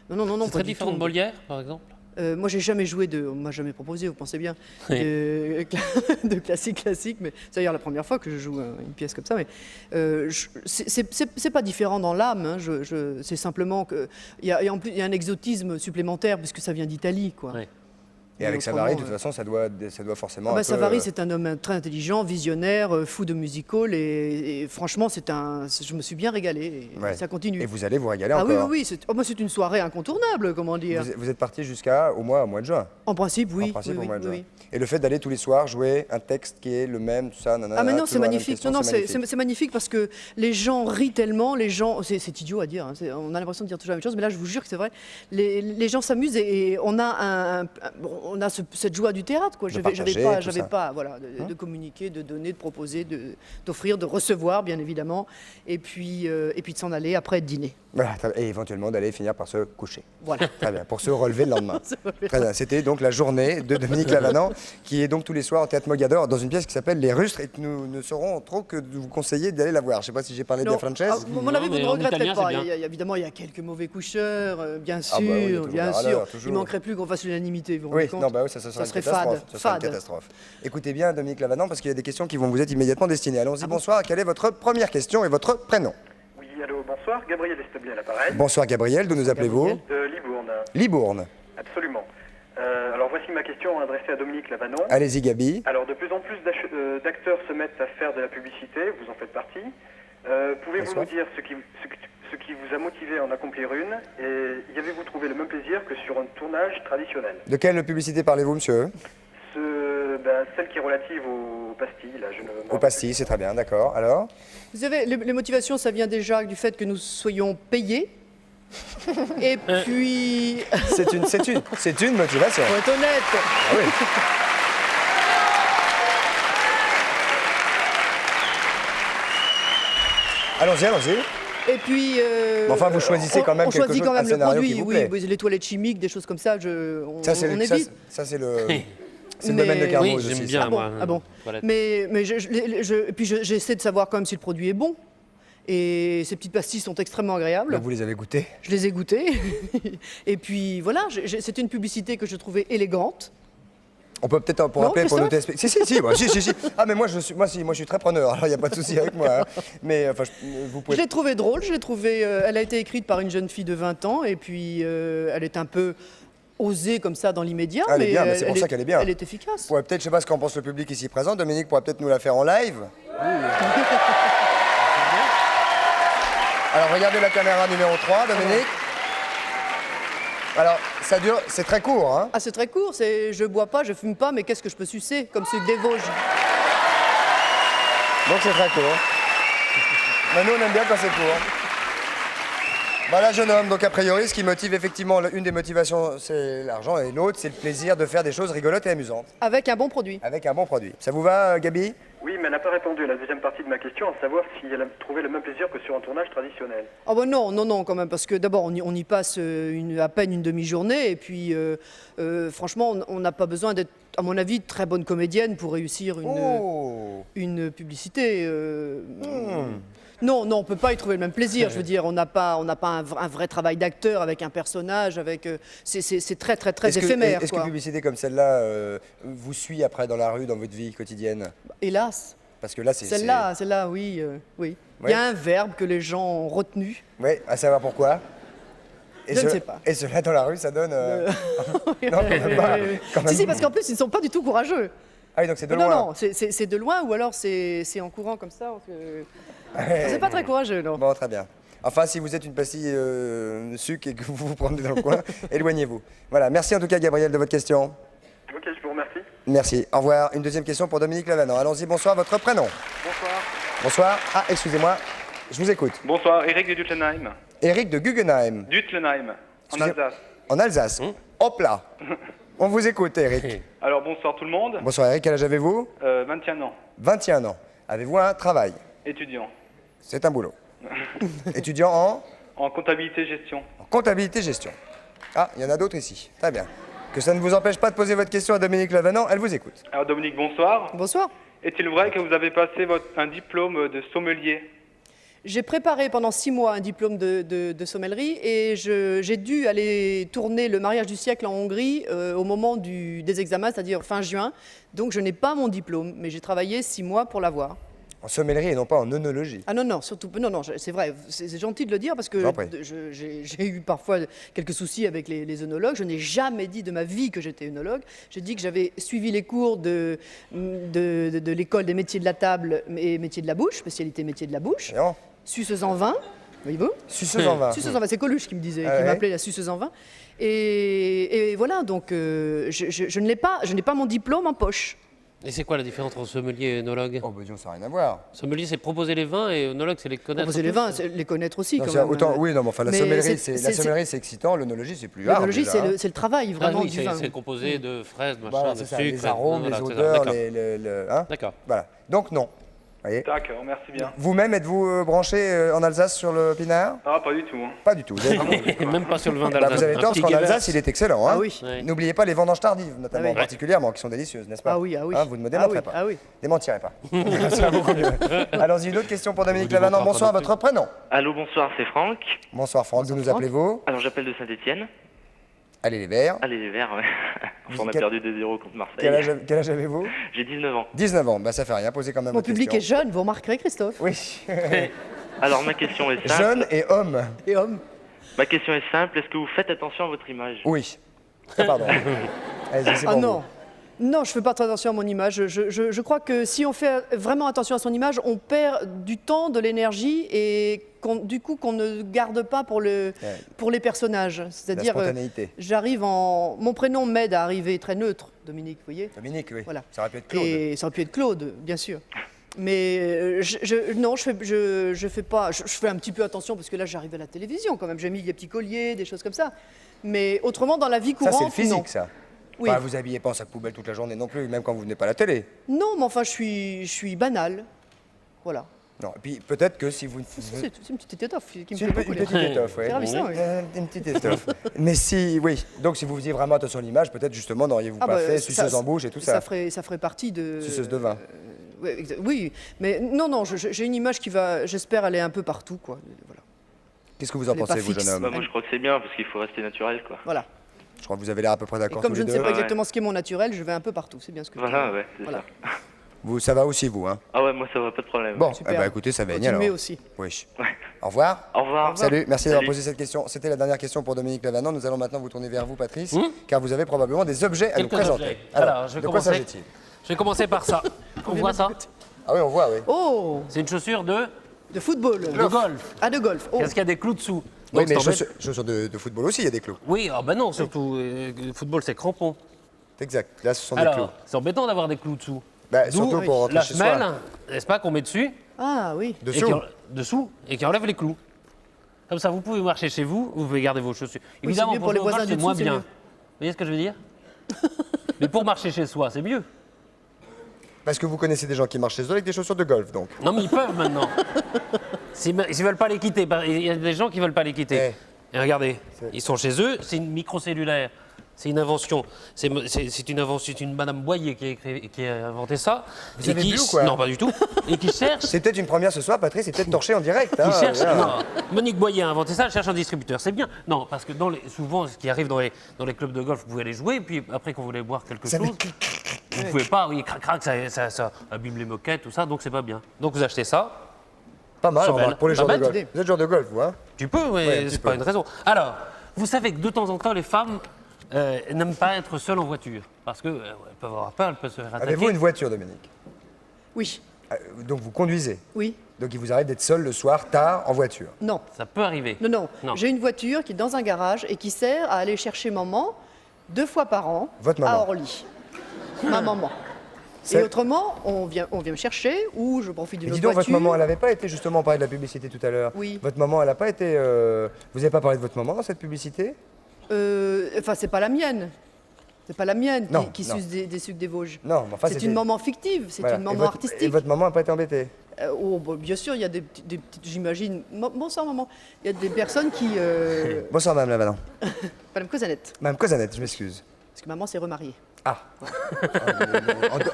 Non, C'est pas très du différent tout. de Molière, par exemple. Moi, j'ai jamais joué on m'a jamais proposé, vous pensez bien, Oui. de classique, mais c'est d'ailleurs la première fois que je joue une pièce comme ça. Mais c'est pas différent dans l'âme. Hein, c'est simplement que il y a un exotisme supplémentaire puisque ça vient d'Italie, quoi. Oui. Et avec autrement, Savary, de toute façon, ça doit forcément un peu, Savary, c'est un homme très intelligent, visionnaire, fou de musical, et franchement, je me suis bien régalé. Et Ouais. ça continue. Et vous allez vous régaler Ah oui, encore. oui, moi, c'est une soirée incontournable, comment dire. Vous êtes parti jusqu'à au mois de juin. En principe, oui. En principe, oui, au mois de juin. oui. Et le fait d'aller tous les soirs jouer un texte qui est le même, tout ça, nanana, Ah mais non, toujours c'est la même magnifique. question, Non, c'est magnifique. c'est magnifique parce que les gens rient tellement, c'est idiot à dire, hein, on a l'impression de dire toujours la même chose, mais là je vous jure que c'est vrai. Les gens s'amusent et on a cette joie du théâtre, quoi. De J'avais partager, tout ça. pas, voilà, de communiquer, de donner, de proposer, d'offrir, de recevoir, bien évidemment, et puis de s'en aller après dîner. Voilà, et éventuellement d'aller finir par se coucher. Voilà. Très bien, pour se relever le lendemain. Très bien, c'était donc la journée de Dominique Lavanant, qui est donc tous les soirs au Théâtre Mogador dans une pièce qui s'appelle Les Rustres, et nous ne saurons trop que de vous conseiller d'aller la voir. Je ne sais pas si j'ai parlé de Non. la Frances. À mon avis, vous mais ne en regretterez italien, pas. c'est bien. Évidemment, il y a quelques mauvais coucheurs, bien sûr, Ah bah oui, il y a toujours bien des sûr. râleurs, toujours. Il manquerait plus qu'on fasse l'unanimité, vous vous Oui, rendez compte? non, bah oui, ça serait une serait catastrophe. fade, Ça serait une fade. catastrophe. Écoutez bien, Dominique Lavanant, parce qu'il y a des questions qui vont vous être immédiatement destinées. Allons-y, Ah bonsoir. Quelle est votre première question et votre prénom? Oui, allô, bonsoir, Gabriel Establi à l'appareil. Bonsoir Gabriel, d'où nous appelez-vous? De Libourne. Libourne. Absolument. Alors voici ma question adressée à Dominique Lavanant. Allez-y Gabi. Alors de plus en plus d'acteurs se mettent à faire de la publicité, vous en faites partie. Pouvez-vous Bonsoir. nous dire ce qui vous a motivé à en accomplir une et y avez-vous trouvé le même plaisir que sur un tournage traditionnel? De quelle publicité parlez-vous, monsieur? Celle qui est relative aux pastilles, là, je ne m'en Au pastilles, c'est très bien, d'accord. Alors? Vous savez, les motivations, ça vient déjà du fait que nous soyons payés. Et puis, C'est une motivation. pour être honnête, Ah oui. Allons-y, allons-y. et puis. Mais enfin, vous choisissez quand même on quelque choisit chose, quand un même le scénario produit, qui vous oui, plaît. les toilettes chimiques, des choses comme ça, on évite. Ça, c'est le Mais- domaine de Carmos Oui, aussi. j'aime ça. bien, Ah bon, moi. ah bon. Voilà. Mais et puis j'essaie de savoir quand même si le produit est bon. Et ces petites pastilles sont extrêmement agréables. Donc vous les avez goûtées? Je les ai goûtées. Et puis voilà, c'était une publicité que je trouvais élégante. On peut peut-être pour Non, rappeler pour nos Christophe téléspectateurs. Si. Ah mais moi je suis très preneur. Alors il n'y a pas de souci avec moi. Hein. Mais enfin vous Je pouvez. l'ai trouvée drôle, elle a été écrite par une jeune fille de 20 ans et puis elle est un peu osée comme ça dans l'immédiat. Elle est mais bien, mais c'est pour ça qu'elle est bien. Elle est efficace. Ouais, peut-être, je sais pas ce qu'en pense le public ici présent. Dominique pourra peut-être nous la faire en live. Alors regardez la caméra numéro 3, Dominique. Alors ça dure, c'est très court, hein. Ah, c'est très court, je bois pas, je fume pas, mais qu'est-ce que je peux sucer comme celui des Vosges. Donc c'est très court. Mais nous on aime bien quand c'est court. Voilà, jeune homme, donc a priori, ce qui motive effectivement, une des motivations, c'est l'argent, et l'autre, c'est le plaisir de faire des choses rigolotes et amusantes, Avec un bon produit. avec un bon produit. Ça vous va, Gabi? Oui, mais elle n'a pas répondu à la deuxième partie de ma question, à savoir si elle a trouvé le même plaisir que sur un tournage traditionnel. Ah bah non, quand même, parce que d'abord, on y passe à peine une demi-journée, et puis franchement, on n'a pas besoin d'être, à mon avis, très bonne comédienne pour réussir une publicité. Non, on peut pas y trouver le même plaisir. Je veux dire, on n'a pas un vrai travail d'acteur avec un personnage, c'est très éphémère. Est-ce quoi. qu'une publicité comme celle-là vous suit après dans la rue, dans votre vie quotidienne? Hélas, Parce que là, c'est... celle-là, oui, oui. Il y a un verbe que les gens ont retenu. Oui, à savoir pourquoi. Je ne sais pas. Et cela dans la rue, ça donne. Oui, Non, quand même pas. Quand même. Si, parce qu'en plus, ils ne sont pas du tout courageux. Ah oui, donc c'est de Non, loin. non, c'est de loin ou alors c'est en courant comme ça. C'est pas très courageux, non. Bon, très bien. Enfin, si vous êtes une pastille sucre et que vous vous promenez dans le coin, éloignez-vous. Voilà, merci en tout cas, Gabriel, de votre question. Ok, je vous remercie. Merci. Au revoir. Une deuxième question pour Dominique Lavanant. Allons-y, bonsoir, votre prénom. Bonsoir. Bonsoir. Ah, excusez-moi, je vous écoute. Bonsoir, Eric de Dutlenheim. Eric de Guggenheim, Dutlenheim, en Excusez- Alsace. en Alsace. Hop là. On vous écoute, Eric. Alors bonsoir tout le monde. Bonsoir, Eric. Quel âge avez-vous? 21 ans, 21 ans. Avez-vous un travail? étudiant. C'est un boulot. Étudiant En comptabilité gestion. en comptabilité gestion. Ah, il y en a d'autres ici. Très bien. Que ça ne vous empêche pas de poser votre question à Dominique Lavanant, elle vous écoute. Alors Dominique, bonsoir. Bonsoir. Est-il vrai que vous avez passé un diplôme de sommelier? J'ai préparé pendant 6 mois un diplôme de sommellerie et j'ai dû aller tourner le mariage du siècle en Hongrie au moment des examens, c'est-à-dire fin juin. Donc je n'ai pas mon diplôme, mais j'ai travaillé 6 mois pour l'avoir. En sommellerie et non pas en œnologie. Ah non, non, surtout, non, c'est vrai, c'est gentil de le dire parce que J'en prie. j'ai eu parfois quelques soucis avec les œnologues. Je n'ai jamais dit de ma vie que j'étais œnologue. J'ai dit que j'avais suivi les cours de l'école des métiers de la table et métiers de la bouche, spécialité métiers de la bouche. Non. Suceuse en vin, voyez-vous? Suceuse en vin. Suceuse en vin, c'est Coluche qui me disait, Ah qui ouais. m'appelait la suceuse en vin. Et voilà, donc je n'ai pas mon diplôme en poche. Et c'est quoi la différence entre sommelier et œnologue? Oh, bah disons, ça n'a rien à voir. Sommelier, c'est proposer les vins et œnologue, c'est les connaître. Proposer les tous. vins, c'est les connaître aussi, Non, quand c'est même. autant, oui, non, mais enfin, la Mais sommellerie, c'est- la sommellerie, c'est excitant, l'œnologie, c'est plus hard. L'œnologie, déjà, hein. c'est le travail, Ah vraiment, oui, du vin. c'est composé de fraises, machin, Voilà, de c'est ça, sucre. les arômes, voilà, les c'est ça. odeurs, D'accord. hein. D'accord. Voilà. Donc non. Voyez. D'accord, merci bien. Vous-même, êtes-vous branché en Alsace sur le pinard? Ah, pas du tout. Hein. Pas du tout. Vous avez, Même pas sur le vin Bah, d'Alsace. vous avez Un tort, petit parce qu'en Gewürz. Alsace, il est excellent. Hein. Ah oui. Ouais. N'oubliez pas les vendanges tardives, notamment Ah oui. particulièrement, qui sont délicieuses, n'est-ce pas? Ah oui, ah oui. Hein, vous ne me Ah démentirez oui, pas. ah oui. Démentirez pas. Ça va beaucoup mieux. Allons-y, une autre question pour Dominique Vous Lavanant. démentirez Bonsoir, pas non votre prénom? Allô, bonsoir, c'est Franck. Bonsoir Franck, d'où nous appelez-vous? Alors j'appelle de Saint-Etienne. Allez les Verts. Allez les Verts, ouais. Enfin, on a Quel- perdu 2-0 contre Marseille. Quel âge avez-vous? J'ai 19 ans. 19 ans, bah ça fait rien, posez quand même Mon votre public est question. jeune, vous remarquerez, Christophe. Oui. Alors ma question est simple. Jeune et homme. Et homme. Ma question est simple, est-ce que vous faites attention à votre image? Oui. Ah, pardon. Allez-y, c'est Ah pour non. Non, je ne fais pas très attention à mon image. Je crois que si on fait vraiment attention à son image, on perd du temps, de l'énergie et du coup qu'on ne garde pas pour les personnages. vous. La C'est-à-dire, spontanéité. mon prénom m'aide à arriver très neutre, Dominique, vous voyez. Dominique, oui. Voilà. Ça aurait pu être Claude. Et ça aurait pu être Claude, bien sûr. Mais non, je fais pas. Je fais un petit peu attention parce que là, j'arrive à la télévision quand même. J'ai mis des petits colliers, des choses comme ça. Mais autrement, dans la vie Ça, courante, c'est le physique, non. ça. Oui. Enfin, vous habillez pas en sac poubelle toute la journée non plus, même quand vous venez pas à la télé. Non, mais enfin, je suis banale. Voilà. Non, et puis peut-être que si vous... C'est une petite étoffe qui me C'est plaît beaucoup. une petite étoffe, oui. C'est ravissant, oui. Une petite étoffe. Mais si, oui. Donc si vous faisiez vraiment attention à l'image, peut-être justement n'auriez-vous Ah pas bah, fait ça- suceuse en bouche et tout ça. Ça ferait partie de... Suceuse de vin. Oui, mais non, j'ai une image qui va, j'espère, aller un peu partout, quoi. Voilà. Qu'est-ce que vous en Elle est pensez, pas vous, fixe. jeune homme? Bah, moi je crois que c'est bien parce qu'il faut rester naturel quoi. Voilà. Je crois que vous avez l'air à peu près Et d'accord comme tous je les ne sais deux. pas exactement ce qu'est mon naturel, je vais un peu partout. C'est bien ce que je Voilà, dis. ouais, c'est Voilà. ça. Vous, ça va aussi, vous, hein? Ah ouais, moi ça va, pas de problème. Bon, Super. eh ben, écoutez, ça va Continuez alors. aussi. Oui. Au revoir. Au revoir. Salut, merci d'avoir Salut. posé cette question. C'était la dernière question pour Dominique Lavanant. Nous allons maintenant vous tourner vers vous, Patrice, car vous avez probablement des objets à nous Quelques présenter. objets. Alors, Alors, je vais de quoi commencer. s'agit-il? Je vais commencer par ça. On voit ça? Ah oui, on voit, oui. Oh, C'est une chaussure de football. golf. Ah, de golf. Oh. Est-ce qu'il y a des clous dessous? Oui, Donc, mais c'est embêtant. chaussures de football aussi, il y a des clous. Oui, ah ben non, surtout. Le football, c'est crampon. C'est exact. Là, ce sont des clous. Alors, c'est embêtant d'avoir des clous dessous. Bah, D'où surtout pour rentrer la chez semelle, soi. n'est-ce pas, qu'on met dessus, Ah oui. et Dessous. dessous, et qui enlève les clous. Comme ça, vous pouvez marcher chez vous, vous pouvez garder vos chaussures. Évidemment, mieux pour pour les jouer au golf, voisins c'est du moins dessous, c'est bien. mieux. Vous voyez ce que je veux dire? Mais pour marcher chez soi, c'est mieux. Parce que vous connaissez des gens qui marchent chez eux avec des chaussures de golf, donc. Non, mais ils peuvent maintenant. S'ils ne veulent pas les quitter, il y a des gens qui ne veulent pas les quitter. Et regardez, ils sont chez eux, c'est une microcellulaire. C'est une invention. C'est une invention, c'est une Madame Boyer qui a inventé ça. Vous Et avez qui, bu ou quoi? Non, pas du tout. Et qui cherche. C'est peut-être une première ce soir, Patrice, c'est peut-être torché en direct. Hein, Qui cherche. voilà. Non, Monique Boyer a inventé ça, elle cherche un distributeur. C'est bien. Non, parce que souvent, ce qui arrive dans les clubs de golf, vous pouvez aller jouer, et puis après, quand vous voulez boire quelque Ça chose, fait vous ne pouvez pas, oui, crac, crac, ça abîme les moquettes, tout ça, donc c'est pas bien. Donc vous achetez ça. Pas mal, C'est remarque, belle. pour les Pas joueurs de bête. golf. Vous êtes joueur de golf, vous, hein? Tu peux, oui, Ouais, un petit c'est pas peu. une raison. Alors, vous savez que de temps en temps, les femmes n'aiment pas être seules en voiture. Parce qu'elles peuvent avoir peur, elles peuvent se faire attaquer. Avez-vous une voiture, Dominique? Oui, Donc vous conduisez. oui. Donc il vous arrive d'être seul le soir, tard, en voiture. Non. Ça peut arriver. Non. Non. J'ai une voiture qui est dans un garage et qui sert à aller chercher maman 2 fois par an Votre maman. à Orly. Ma maman. C'est- Et autrement, on vient me chercher ou je profite Mais d'une dis autre donc, votre voiture. maman, elle n'avait pas été justement parler de la publicité tout à l'heure. Oui. Votre maman, elle n'a pas été. Vous n'avez pas parlé de votre maman dans cette publicité? Enfin, c'est pas la mienne. C'est pas la mienne Non, qui non. suce des sucs des Vosges. Non, mais enfin, c'est c'était- une maman fictive, c'est Voilà. une Et maman votre- artistique. Et votre maman n'a pas été embêtée? Bien sûr, il y a des petites, j'imagine. Bonsoir maman. Il y a des personnes qui. Bonsoir, Madame Lavadan. Madame Cosanette, Madame Cosanette, je m'excuse. parce que maman s'est remariée. Ah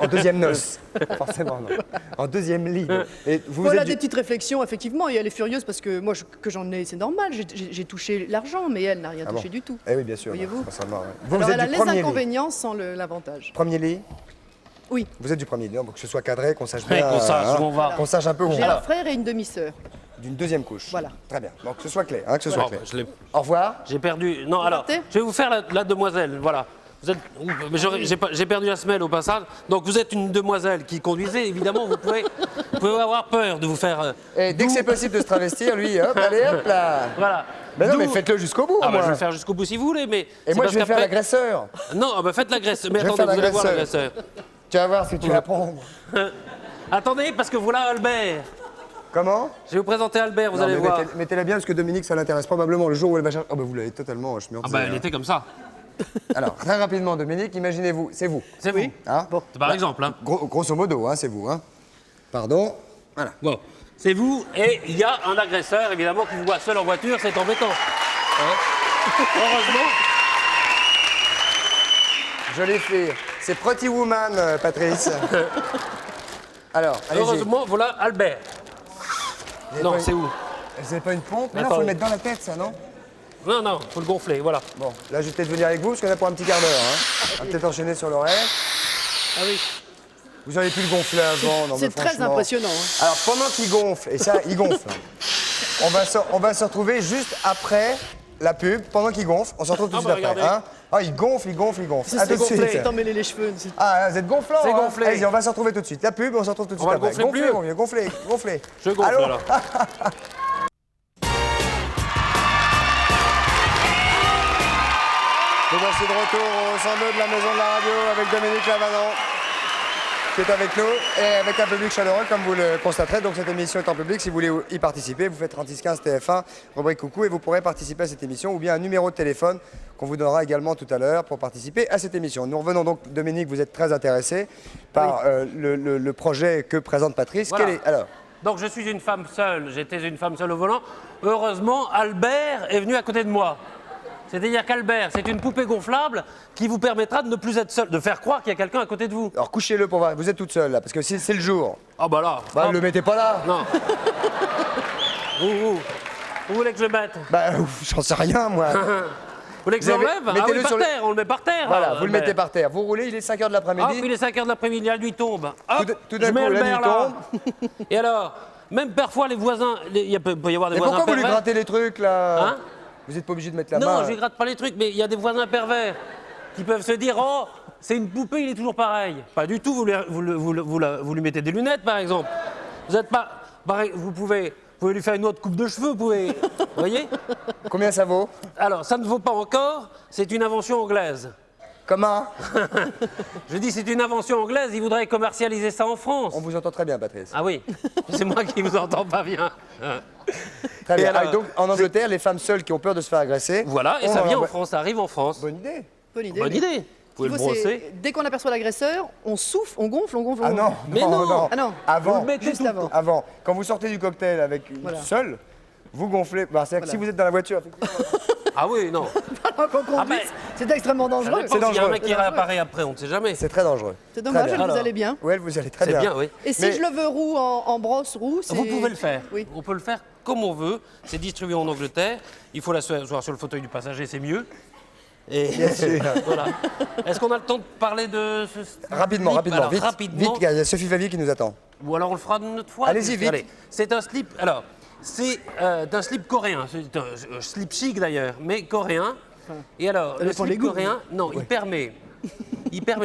en deuxième noce. Forcément, non. En deuxième lit. Et vous Voilà êtes des petites réflexions, effectivement, et elle est furieuse parce que moi, que j'en ai, c'est normal, j'ai touché l'argent, mais elle n'a rien Ah touché bon. du tout. Eh oui, bien sûr. Voyez-vous. Forcément, ouais. Vous, Alors vous elle a êtes du les premier lit. inconvénients sans l'avantage. Premier lit? Oui. Vous êtes du premier lit, hein, pour que ce soit cadré, qu'on sache Ouais, bien. qu'on sache où on va. Qu'on sache un peu où on J'ai un va. frère et une demi-sœur. D'une deuxième couche. Voilà. Très bien. Donc que ce soit clair. Hein, que ce soit Bon, clair. je l'ai- Au revoir. J'ai perdu. Non, alors, partez je vais vous faire la demoiselle. Voilà. Vous êtes... mais j'ai perdu la semelle au passage. Donc vous êtes une demoiselle qui conduisait. Évidemment, vous pouvez avoir peur de vous faire. Et dès que c'est possible de se travestir, lui, hop, allez, hop là. Voilà. Mais non, D'où- mais faites-le jusqu'au bout, Ah, au moins. bah, je vais le faire jusqu'au bout si vous voulez, mais. Et c'est moi, parce je vais faire qu'après- l'agresseur. Non, ah bah, faites l'agresseur. Mais Je vais attendez, faire vous allez voir l'agresseur. l'agresseur. Tu vas voir ce que tu vas prendre. Attendez, parce que voilà Albert. Comment? Je vais vous présenter Albert, vous Non, allez mais voir. mettez-la bien parce que Dominique, ça l'intéresse probablement. Le jour où elle va chercher. Ah, bah vous l'avez totalement. Je Ah bah, elle était comme ça. Alors, très rapidement, Dominique, imaginez-vous, c'est vous. C'est vous. Hein? C'est par exemple. Hein. Grosso modo, hein, c'est vous. Hein? Pardon. Voilà. Bon, c'est vous et il y a un agresseur évidemment qui vous voit seul en voiture, c'est embêtant. Heureusement. Jolie fille. C'est Pretty Woman, Patrice. Alors, allez-y. Heureusement, voilà Albert. Vous avez Non, pas c'est une- où? Vous avez pas une pompe? Mais non, Attends. faut le mettre dans la tête, ça, non? Non, faut le gonfler, voilà. Bon, là, je vais peut-être venir avec vous parce qu'on a pour un petit quart d'heure. Hein. On va peut-être enchaîner sur l'horaire. Ah oui. Vous auriez pu le gonfler avant. non, mais C'est très franchement. impressionnant. Hein. Alors, pendant qu'il gonfle, et ça, il gonfle, on va se retrouver juste après la pub. Pendant qu'il gonfle, on se retrouve tout de Ah suite bah, après. regardez. Hein. Ah, il gonfle, il gonfle, il gonfle. C'est À tout de gonflé, suite. t'emmêler les cheveux. Ah, vous êtes gonflant. C'est hein. gonflé. Allez-y, on va se retrouver tout de suite. La pub, on se retrouve tout de suite va le après. gonfler Gonflez, plus. mon vieux, gonflez, gonflez. Je gonfle Allô alors. Nous voici de retour au 102 de la Maison de la Radio avec Dominique Lavadan qui est avec nous et avec un public chaleureux comme vous le constaterez. Donc cette émission est en public. Si vous voulez y participer, vous faites 3615 TF1, rubrique coucou et vous pourrez participer à cette émission ou bien un numéro de téléphone qu'on vous donnera également tout à l'heure pour participer à cette émission. Nous revenons donc, Dominique, vous êtes très intéressé par le projet que présente Patrice. Voilà. Quel est, alors, Donc je suis une femme seule, j'étais une femme seule au volant. Heureusement, Albert est venu à côté de moi. C'est-à-dire qu'Albert, c'est une poupée gonflable qui vous permettra de ne plus être seul, de faire croire qu'il y a quelqu'un à côté de vous. alors couchez-le pour voir. Vous êtes toute seule là parce que c'est le jour. Ah bah là. Bah, hop. le mettez pas là. Non. Où vous voulez que je le mette? Bah, j'en sais rien moi. Vous voulez que je Vous avez- l'enlève? Ah mettez-le oui, par sur le- terre, on le met par terre. Voilà, hein, vous le Albert. mettez par terre. Vous roulez, il est 5h de Hop, l'après-midi. il est 5 h de l'après-midi, la nuit tombe. Hop, Tout d'un je mets coup, la nuit Albert là. tombe. Et alors, même parfois les voisins, il peut y avoir des Mais voisins pourquoi vous lui pervers. grattez les trucs là? Hein? Vous n'êtes pas obligé de mettre la Non, main. je ne gratte pas les trucs, mais il y a des voisins pervers qui peuvent se dire oh, c'est une poupée, il est toujours pareil. Pas du tout, vous lui mettez des lunettes par exemple. Vous êtes pas. Pareil, vous pouvez lui faire une autre coupe de cheveux, vous pouvez. Vous voyez? Combien ça vaut? Alors, ça ne vaut pas encore, c'est une invention anglaise. Comment? Je dis c'est une invention anglaise, ils voudraient commercialiser ça en France. On vous entend très bien, Patrice. Ah oui, c'est moi qui vous entends pas bien. Très bien. Et alors, Ah, donc, en Angleterre, les femmes seules qui ont peur de se faire agresser. Voilà, et on ça vient en envoie- France, ça arrive en France. Bonne idée. Bonne idée. Bonne mais idée. Vous pouvez ce le qu'il faut, c'est, brosser. dès qu'on aperçoit l'agresseur, on souffle, on gonfle, on gonfle, on Ah gonfle. non, Mais non. Ah non. Avant, Vous le mettez Juste tout le avant. temps. avant, quand vous sortez du cocktail avec une Voilà. seule, vous gonflez. Bah, c'est-à-dire que Voilà. si vous êtes dans la voiture, effectivement, Ah oui, non. Alors qu'on conduit, ben, c'est extrêmement Ça dangereux. dépend s'il y a un dangereux. mec qui C'est dangereux. réapparaît après, on ne sait jamais. c'est très dangereux. C'est dommage, Très elle bien. vous Alors. allez bien. Ouais, vous allez très C'est bien. bien, oui. Et si Mais- je le veux roux en brosse roux, c'est... Vous pouvez le faire. Oui. On peut le faire comme on veut. C'est distribué en Angleterre. Il faut l'asseoir sur le fauteuil du passager, c'est mieux. Et Bien sûr. voilà. Est-ce qu'on a le temps de parler de ce Rapidement, slip rapidement, Alors, vite. rapidement. Vite, il y a Sophie Favier qui nous attend. Ou alors on le fera une autre fois. Allez-y, vite. Allez, c'est un slip. Alors, c'est un slip coréen. C'est un slip chic d'ailleurs, mais coréen. Et alors, le slip coréen, non, il permet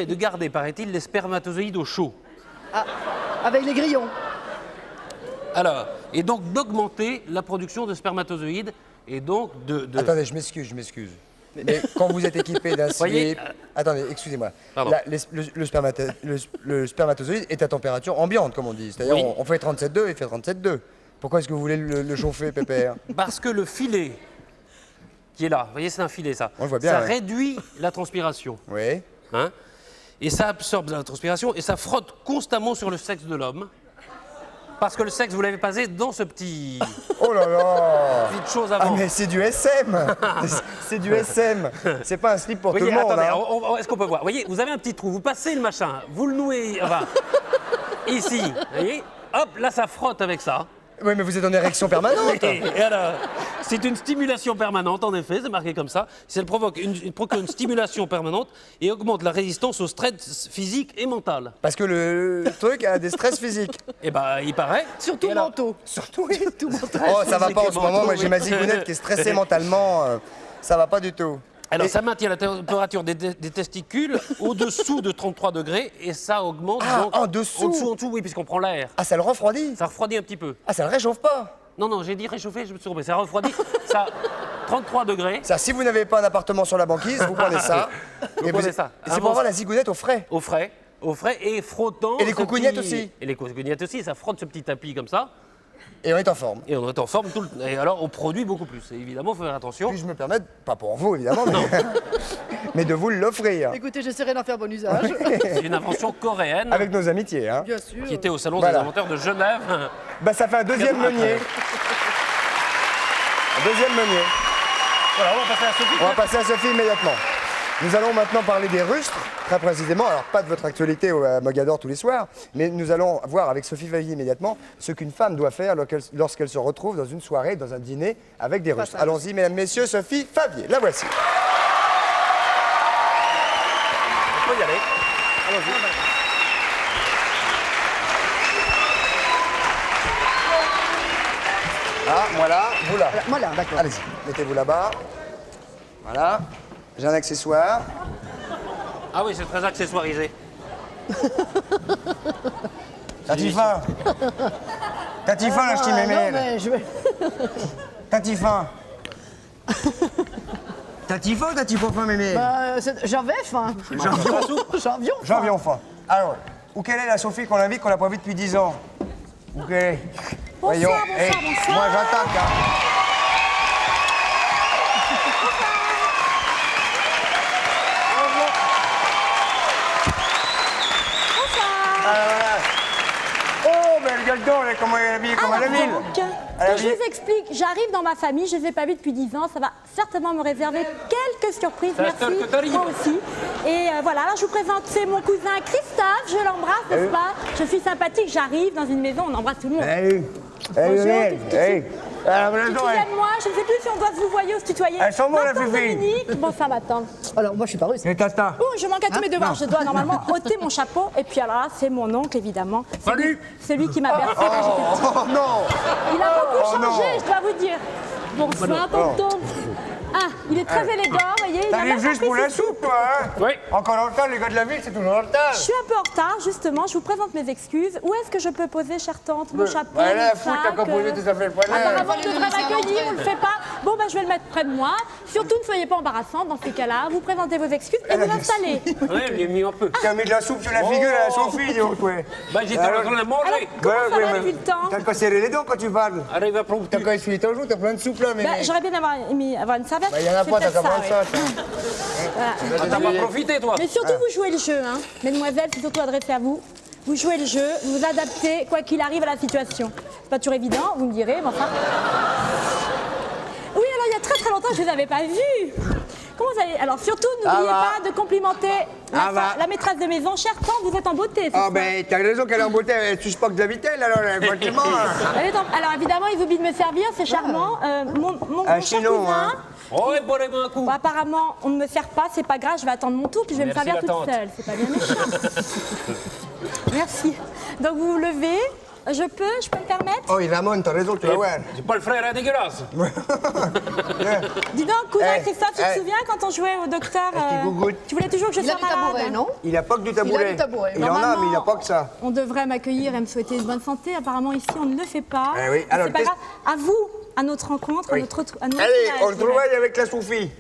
de garder, paraît-il, les spermatozoïdes au chaud. Ah, avec les grillons. Alors, et donc d'augmenter la production de spermatozoïdes et donc de... Attendez, je m'excuse. Mais quand vous êtes équipé d'un Voyez, slip... Attendez, excusez-moi. Pardon. Le spermatozoïde est à température ambiante, comme on dit. C'est-à-dire, Oui. on fait 37,2, il fait 37,2. Pourquoi est-ce que vous voulez le chauffer, Pépère? Parce que le filet qui est là, vous voyez, c'est un filet ça. On le voit bien, ça ouais. réduit la transpiration. Oui. Hein, et ça absorbe la transpiration et ça frotte constamment sur le sexe de l'homme. Parce que le sexe, vous l'avez passé dans ce petit... Oh là là! Petite chose Ah avant. mais c'est du SM! C'est du SM! C'est pas un slip pour tout le monde. Attendez, Hein. est-ce qu'on peut voir? Vous voyez, vous avez un petit trou, vous passez le machin, vous le nouez, enfin, ici, vous voyez? Hop, là ça frotte avec ça. Oui, mais vous êtes en érection permanente! Et alors, c'est une stimulation permanente, en effet, c'est marqué comme ça. Elle procure une stimulation permanente et augmente la résistance au stress physique et mental. Parce que le truc a des stress physiques. Eh ben, il paraît. Surtout mentaux. Surtout, oui. Oh, ça va pas en ce moment. Moi, j'ai ma zigounette qui est stressée mentalement. Ça va pas du tout. Alors, ça maintient la température des testicules au-dessous de 33 degrés et ça augmente. Ah, donc, en dessous? En dessous, oui, puisqu'on prend l'air. Ah, ça le refroidit? Ça refroidit un petit peu. Ah, ça le réchauffe pas? Non, j'ai dit réchauffer, je me suis trompé. Ça refroidit. Ça, 33 degrés. Ça, si vous n'avez pas un appartement sur la banquise, vous prenez ça. Vous prenez ça. Et c'est pour avoir la zigounette au frais. Au frais et frottant. Et les ce coucougnettes petit- aussi. Et les coucougnettes aussi, ça frotte ce petit tapis comme ça. Et on est en forme. Et on est en forme tout le... Et alors, on produit beaucoup plus. Et évidemment, il faut faire attention. Puis je me permets, pas pour vous évidemment, mais de vous l'offrir. Écoutez, j'essaierai d'en faire bon usage. C'est une invention coréenne. Avec nos amitiés, hein. Bien sûr. Qui était au Salon Voilà. des inventeurs de Genève. Bah, ça fait un deuxième meunier. Un deuxième meunier. Voilà, on va passer à Sophie. On va passer à Sophie immédiatement. Nous allons maintenant parler des rustres, très précisément. Alors, pas de votre actualité à Mogador tous les soirs, mais nous allons voir avec Sophie Favier immédiatement ce qu'une femme doit faire lorsqu'elle se retrouve dans une soirée, dans un dîner avec des rustres. Allons-y, mesdames, messieurs, Sophie Favier, la voici. On peut y aller. Allons-y. Ah, voilà, vous là. Voilà, d'accord. Allez-y, mettez-vous là-bas. Voilà. J'ai un accessoire. Ah oui, c'est très accessoirisé. T'as-tu faim? T'as-tu faim, là, je t'y Non, m'aimais. mais je vais... T'as-tu faim? T'as-tu faim ou t'as-tu pas faim, mémé? J'avais faim. J'en viens faim. Alors, où quelle est la Sophie qu'on invite qu'on n'a pas vue depuis 10 ans? Où quelle est? Voyons. Hey, moi, j'attaque, hein. Oh, mais elle gueule d'or, elle est comme elle est habillée comme à la ville. Que je vous explique, j'arrive dans ma famille, je ne les ai pas vus depuis 10 ans, ça va certainement me réserver quelques surprises, merci, moi aussi. Et voilà, alors je vous présente, c'est mon cousin Christophe, je l'embrasse, n'est-ce pas? Je suis sympathique, j'arrive dans une maison, on embrasse tout le monde. Excusez-moi, je ne sais plus si on doit se vous voyer ou se tutoyer. Elles sont bonnes, la Maintenant, Fifi. Dominique, bon ça m'attend. Alors, moi, je suis pas russe. Et tata. Oh, je manque à tous mes devoirs, je dois normalement ôter mon chapeau. Et puis alors là, c'est mon oncle, évidemment. Salut. C'est lui qui m'a bercé quand j'étais petite. Oh non. Il a beaucoup Oh, changé, non. je dois vous dire. Bonsoir, tonton. Ah, il est très élégant, vous voyez. Il a T'arrives même juste pas pour pris la ses soupe, toi, hein? Oui. Encore en retard, les gars de la ville, c'est toujours en retard. Je suis un peu en retard, justement. Je vous présente mes excuses. Où est-ce que je peux poser, chère tante, mon chapeau, Voilà, mon foutre, sac, t'as qu'à poser tes affaires poignets. Apparemment, on devrait m'accueillir, on le fait pas. Bon, ben, je vais le mettre près de moi. Surtout, ne soyez pas embarrassante dans ces cas-là. Vous présentez vos excuses et vous installez. Oui, je l'ai mis un peu. Tu as mis de la soupe sur la figure à la Sophie, dis donc, ouais. Bah, j'étais en train de Alors, manger. comment ça va depuis le temps? T'as qu'à serrer les dents quand tu parles. Arrive à prendre. T'as qu'à essuyer ton joue, t'as plein de soupe là, mais. Ben, j'aurais bien avoir une serviette. Bah, y en a C'est pas, t'as peut-être qu'à prendre oui. ça. Voilà. Ah, t'as pas profité, toi. Mais surtout, vous jouez le jeu, hein. Mesdemoiselles, c'est surtout adressé à vous. Vous jouez le jeu, vous vous adaptez, quoi qu'il arrive à la situation. C'est pas toujours évident, vous me direz, mais enfin... Oui, alors il y a très longtemps, je ne les avais pas vus. Comment vous allez? Alors surtout, n'oubliez pas de complimenter la maîtresse de maison. Cher tante, vous êtes en beauté. Ah ben, t'as raison qu'elle est en beauté, elle suce pas que de la vitelle, alors, effectivement. Alors évidemment, ils oublient de me servir, c'est charmant. Mon cher sinon, cousin, hein. Oh, et boirez-moi un coup. bon, apparemment, on ne me sert pas, c'est pas grave, je vais attendre mon tour, puis je vais me Merci, servir la toute tante. seule. C'est pas bien méchant. Merci. Donc vous vous levez. Je peux me permettre? Oh, Ramon, t'as raison, tu vas voir. C'est pas le frère dégueulasse. Dis donc, cousin Christophe, tu te souviens quand on jouait au docteur tu voulais toujours que je Il a sois du tabouret, malade? non? Il a pas que du tabouret. Il a du tabouret. Il en a, mais il a pas que ça. On devrait m'accueillir et me souhaiter une bonne santé. Apparemment, ici, on ne le fait pas. Eh oui, alors, c'est pas grave. À vous, à notre rencontre, à notre Allez, tournage, on je le dirais. trouve avec la Soufie.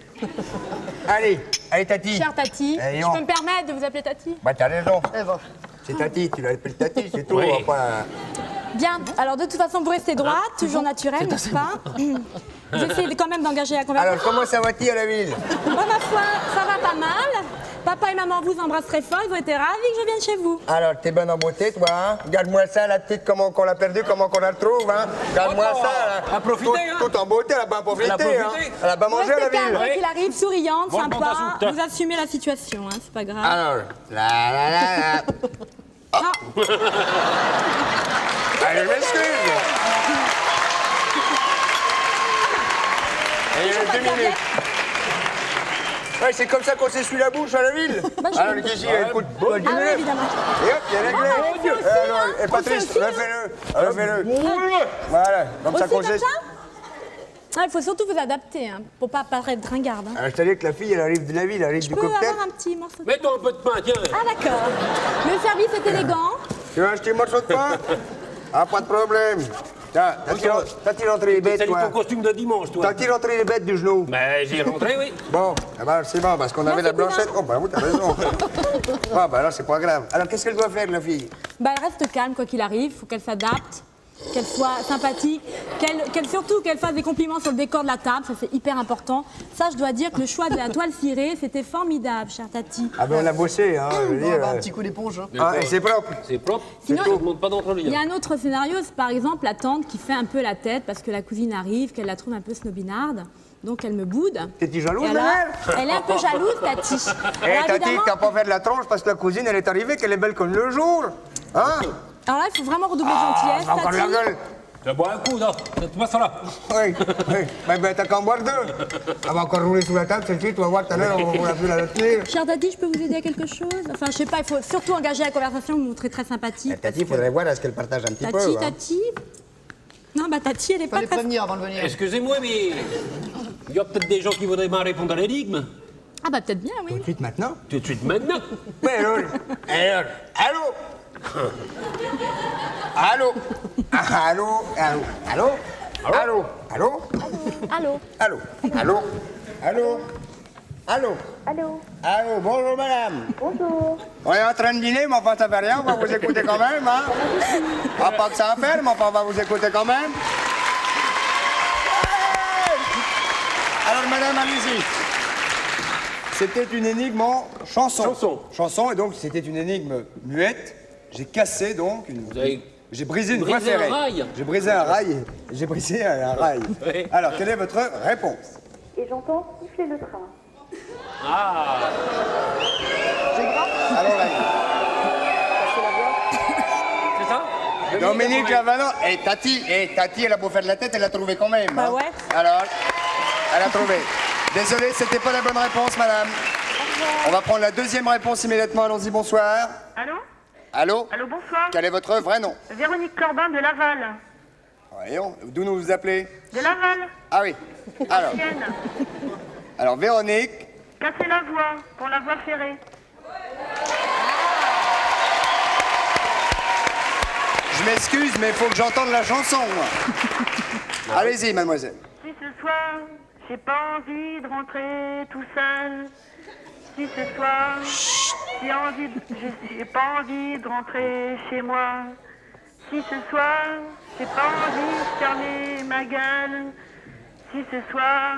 Allez, Tati. Chère Tati, Allez, je peux me permettre de vous appeler Tati? Bah, t'as raison. Eh ben. C'est Tati, tu l'appelles Tati, c'est tout. Oui. On va pas... Bien, alors de toute façon, vous restez droite, toujours naturel, n'est-ce pas? J'essaie quand même d'engager la conversation. Alors, comment ça va-t-il à la ville? Oh, ma foi, ça va pas mal. Papa et maman vous embrassent très fort, ils ont été ravis que je vienne chez vous. Alors, t'es bonne en beauté, toi, hein? Regarde-moi ça, la petite, comment qu'on l'a perdue, comment qu'on la retrouve, hein? Regarde-moi ça, là. Elle a profité, hein? Tout en beauté, elle a pas profité, Elle a hein? profité. Elle a pas Vous mangé à la restez calme, ville. quoi qu'il arrive, souriante, Bon, sympa, bon, vous assumez la situation, hein, c'est pas grave. Alors, la. Ah, Allez, je m'excuse. Et il y a 2 minutes. Ouais, c'est comme ça qu'on s'essuie la bouche à la ville. Bah, je- Alors, ici, écoute, ah oui, évidemment. Et hop, il y a réglé. on fait aussi, hein. Et On Patrice, fait aussi, refais-le. Refais-le. Voilà, comme ça Aussi qu'on comme s'essuie. ça? Ah, il faut surtout vous adapter, hein, pour pas paraître ringarde. Hein. Alors, je t'ai dit que la fille, elle arrive de la ville, elle arrive Je du peux cocktail. avoir un petit morceau de... Mets-toi un peu de pain, tiens. Ah d'accord. Le service est élégant. Tu veux un petit morceau de pain? Ah, pas de problème. Tiens, t'as-tu rentré les bêtes, Salut toi? ton costume de dimanche, toi. T'as-tu rentré les bêtes du genou? Ben, j'y ai rentré, oui. Bon, eh ben, c'est bon, parce qu'on avait la blanchette. Oh, bah oui, t'as raison. Ah, bah là, c'est pas grave. Alors, qu'est-ce qu'elle doit faire, la fille? Bah, elle reste calme quoi qu'il arrive, faut qu'elle s'adapte, qu'elle soit sympathique, surtout qu'elle fasse des compliments sur le décor de la table, ça c'est hyper important. Ça, je dois dire que le choix de la toile cirée, c'était formidable, chère Tati. Ah, ben, on a bossé, hein. Je veux dire, Un petit coup d'éponge. Hein. Ah, et c'est propre. C'est propre. Sinon, C'est tout, monte pas d'entre Il y a un autre scénario, c'est par exemple la tante qui fait un peu la tête parce que la cousine arrive, qu'elle la trouve un peu snobinarde. Donc elle me boude. T'es-tu jalouse, Et alors, Daniel? elle est un peu jalouse, Tati. Eh, Alors, Tati, évidemment- t'as pas fait de la tronche parce que la cousine, elle est arrivée, qu'elle est belle comme le jour. Hein? Alors là, il faut vraiment redoubler de Ah, gentillesse, encore de la Tati. gueule. Tu vas boire un coup, non? Tu passes là. Oui, oui. Ben, t'as qu'à en boire 2. Elle va encore rouler sous la table, celle-ci, tu vas voir tout à l'heure, on va plus la tenir. Chère Tati, je peux vous aider à quelque chose? Enfin, je sais pas, il faut surtout engager la conversation, vous montrez très sympathique. Tati, il faudrait voir à ce qu'elle partage un petit peu. Tati, hein. Tati. Non, bah Tati, elle est pas Fallait très... prévenir avant de venir. Excusez-moi, mais il y a peut-être des gens qui voudraient bien répondre à l'énigme. Ah bah peut-être bien, oui. Tout de suite maintenant? Tout de suite maintenant. Mais alors, allô? Allô? Allô? Allô? Allô? Allô? Allô? Allô? Allô? Allô? Allô? Allô? Allô? Allô? Bonjour, madame. Bonjour. On est en train de dîner, mais enfin, ça fait rien, on va vous écouter quand même, hein? Ah, pas que ça à faire, mais enfin, on va vous écouter quand même. Alors, madame, allez-y. C'était une énigme en chanson. Chanson, et donc c'était une énigme muette. J'ai cassé donc une... J'ai brisé une voie brisé un ferrée. rail. J'ai brisé un rail et j'ai brisé un rail. Oui. Alors, quelle est votre réponse? Et j'entends siffler le train. Ah. Alors, là, C'est ça? Dominique Lavalon et Tati, elle a beau faire de la tête, elle l'a trouvé quand même. Bah hein. ouais. Alors, elle a trouvé. Désolé, c'était pas la bonne réponse, madame. On va prendre la deuxième réponse immédiatement. Allons-y, bonsoir. Allô? Allô? Allô, bonsoir. Quel est votre vrai nom? Véronique Corbin de Laval. Voyons, d'où nous vous appelez? De Laval. Ah oui. Alors, Ancienne. alors Véronique. Casser la voie pour la voie ferrée. Je m'excuse, mais il faut que j'entende la chanson. moi. Allez-y, mademoiselle. Si ce soir, j'ai pas envie de rentrer tout seul. Si ce soir, j'ai pas envie de rentrer chez moi. Si ce soir, j'ai pas envie de fermer ma gueule. Si ce soir,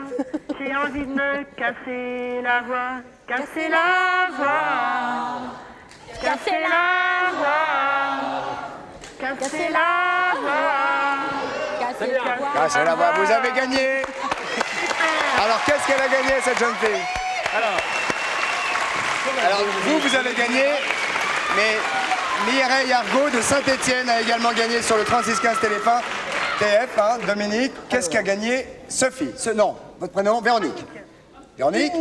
j'ai envie de me casser la voix. Casser la voix. Casser la voix. Casser la voix. Casser la voix. Cassez la voix, vous avez gagné. Alors, qu'est-ce qu'elle a gagné, cette jeune fille? Alors, vous avez gagné, mais Mireille Argaud de Saint-Étienne a également gagné sur le 3615 téléphone. TF, hein, Dominique. Qu'est-ce qu'a gagné Sophie? Non, votre prénom, Véronique. Véronique?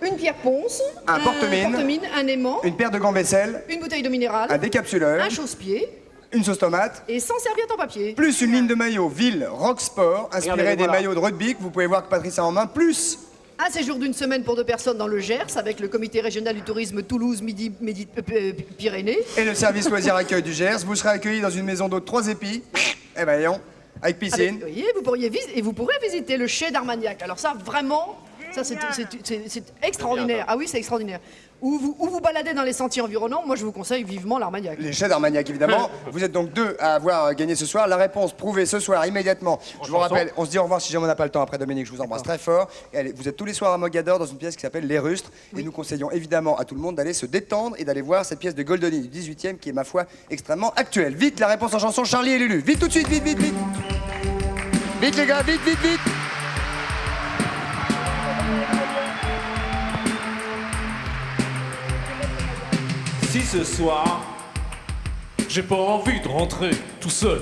Une pierre ponce, un porte-mine, un aimant, une paire de gants vaisselle, une bouteille d'eau minérale, un décapsuleur, un chausse-pied, une sauce tomate, et 100 serviettes en papier. plus une ligne de maillots Ville Rock Sport, inspirée des maillots de rugby que vous pouvez voir que Patrice a en main, plus un séjour d'une semaine pour 2 personnes dans le Gers avec le comité régional du tourisme Toulouse Pyrénées. Et le service loisirs accueil du Gers. Vous serez accueillis dans une maison d'eau de 3 épis. Eh ben, voyons, avec piscine. Vous pourrez visiter le chai d'Armagnac. Alors ça, vraiment, ça c'est extraordinaire. Ah oui, c'est extraordinaire. Ou vous baladez dans les sentiers environnants, moi je vous conseille vivement l'Armagnac. Les chais d'Armagnac, évidemment. Vous êtes donc 2 à avoir gagné ce soir. La réponse prouvée ce soir, immédiatement. Je vous rappelle, on se dit au revoir si jamais on n'a pas le temps après Dominique. Je vous embrasse très fort. Et allez, vous êtes tous les soirs à Mogador dans une pièce qui s'appelle Les Rustres. Et nous conseillons évidemment à tout le monde d'aller se détendre et d'aller voir cette pièce de Goldoni du 18e qui est, ma foi, extrêmement actuelle. Vite, la réponse en chanson, Charlie et Lulu. Vite tout de suite, vite, vite, vite. Vite les gars, vite, vite, vite. Si ce soir, j'ai pas envie de rentrer tout seul.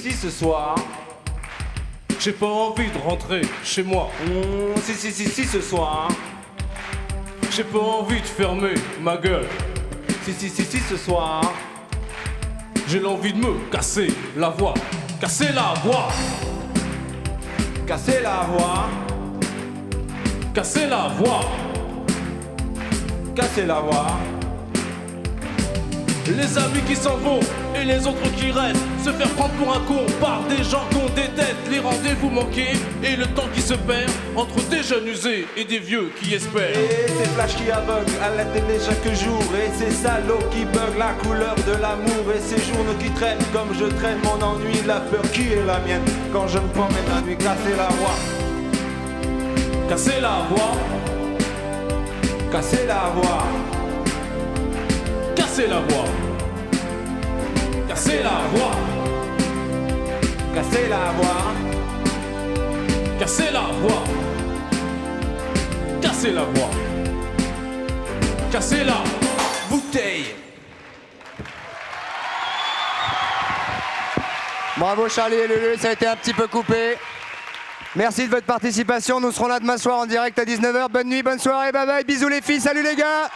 Si ce soir, j'ai pas envie de rentrer chez moi. Si ce soir, j'ai pas envie de fermer ma gueule. Si ce soir, j'ai l'envie de me casser la voix. Casser la voix. Casser la voix. Casser la voix. Casser la voix. Les amis qui s'en vont et les autres qui restent, se faire prendre pour un con par des gens qu'on déteste, les rendez-vous manqués et le temps qui se perd entre des jeunes usés et des vieux qui espèrent. Et ces flashs qui aveuglent à la télé chaque jour, et ces salauds qui buglent la couleur de l'amour, et ces journaux qui traînent comme je traîne mon ennui, la peur qui est la mienne quand je me promène la nuit. Casser la voix. Casser la voix. Casser la voix. Casser la voix. Casser la voix. Casser la voix. Casser la voix. Casser la voix. Casser la bouteille. Bravo Charlie et Lulu, ça a été un petit peu coupé. Merci de votre participation. Nous serons là demain soir en direct à 19h. Bonne nuit, bonne soirée, bye bye. Bisous les filles, salut les gars.